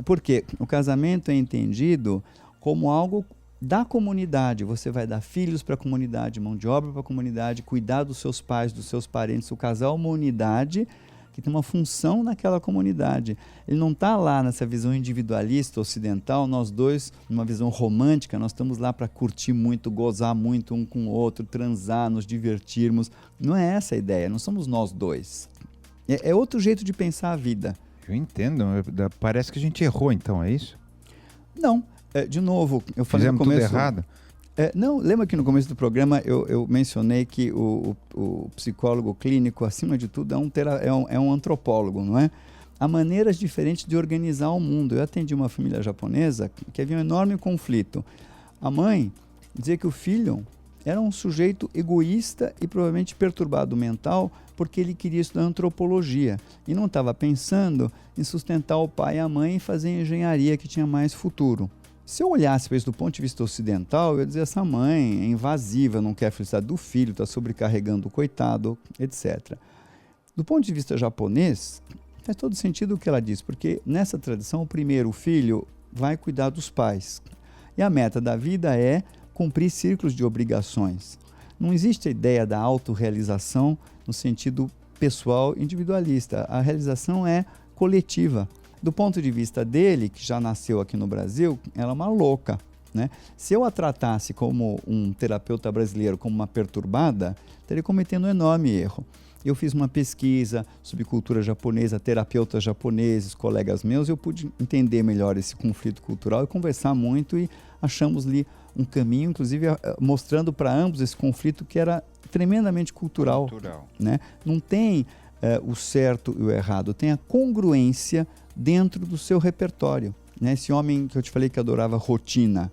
Porque o casamento é entendido como algo da comunidade. Você vai dar filhos para a comunidade, mão de obra para a comunidade, cuidar dos seus pais, dos seus parentes. O casal é uma unidade que tem uma função naquela comunidade. Ele não está lá nessa visão individualista, ocidental, nós dois, numa visão romântica, nós estamos lá para curtir muito, gozar muito um com o outro, transar, nos divertirmos. Não é essa a ideia, não somos nós dois. É outro jeito de pensar a vida. Eu entendo, parece que a gente errou então, é isso? Não, de novo, eu falei Fizemos no começo... tudo errado? Não, lembra que no começo do programa eu mencionei que o psicólogo clínico, acima de tudo, é um antropólogo, não é? Há maneiras diferentes de organizar o mundo. Eu atendi uma família japonesa que havia um enorme conflito. A mãe dizia que o filho era um sujeito egoísta e provavelmente perturbado mental porque ele queria estudar antropologia e não estava pensando em sustentar o pai e a mãe e fazer engenharia que tinha mais futuro. Se eu olhasse para isso do ponto de vista ocidental, eu ia dizer, essa mãe é invasiva, não quer a felicidade do filho, está sobrecarregando o coitado, etc. Do ponto de vista japonês, faz todo sentido o que ela diz, porque nessa tradição, o filho vai cuidar dos pais. E a meta da vida é cumprir círculos de obrigações. Não existe a ideia da autorrealização no sentido pessoal individualista. A realização é coletiva. Do ponto de vista dele, que já nasceu aqui no Brasil, ela é uma louca, né? Se eu a tratasse como um terapeuta brasileiro, como uma perturbada, estaria cometendo um enorme erro. Eu fiz uma pesquisa sobre cultura japonesa, terapeutas japoneses, colegas meus, e eu pude entender melhor esse conflito cultural e conversar muito e achamos ali um caminho, inclusive mostrando para ambos esse conflito que era tremendamente cultural. Né? Não tem o certo e o errado, tem a congruência dentro do seu repertório. Né? Esse homem que eu te falei que adorava rotina,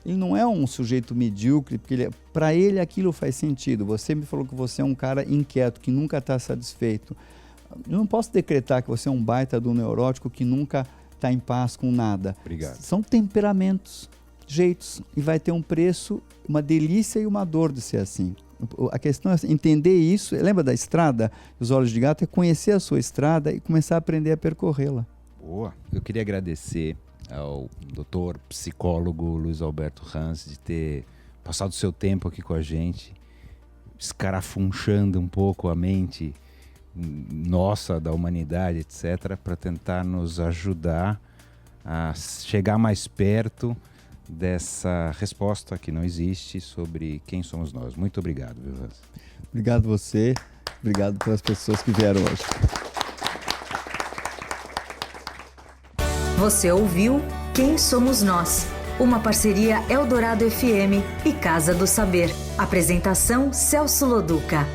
ele não é um sujeito medíocre, porque para ele aquilo faz sentido. Você me falou que você é um cara inquieto, que nunca está satisfeito. Eu não posso decretar que você é um baita do neurótico que nunca está em paz com nada. Obrigado. São temperamentos, jeitos, e vai ter um preço, uma delícia e uma dor de ser assim. A questão é entender isso. Lembra da estrada, os olhos de gato? É conhecer a sua estrada e começar a aprender a percorrê-la. Boa. Eu queria agradecer ao doutor psicólogo Luiz Alberto Hans de ter passado o seu tempo aqui com a gente, escarafunchando um pouco a mente nossa, da humanidade, etc., para tentar nos ajudar a chegar mais perto dessa resposta que não existe sobre quem somos nós. Muito obrigado, viu, Hans? Obrigado você, obrigado pelas pessoas que vieram hoje. Você ouviu Quem Somos Nós? Uma parceria Eldorado FM e Casa do Saber. Apresentação Celso Loduca.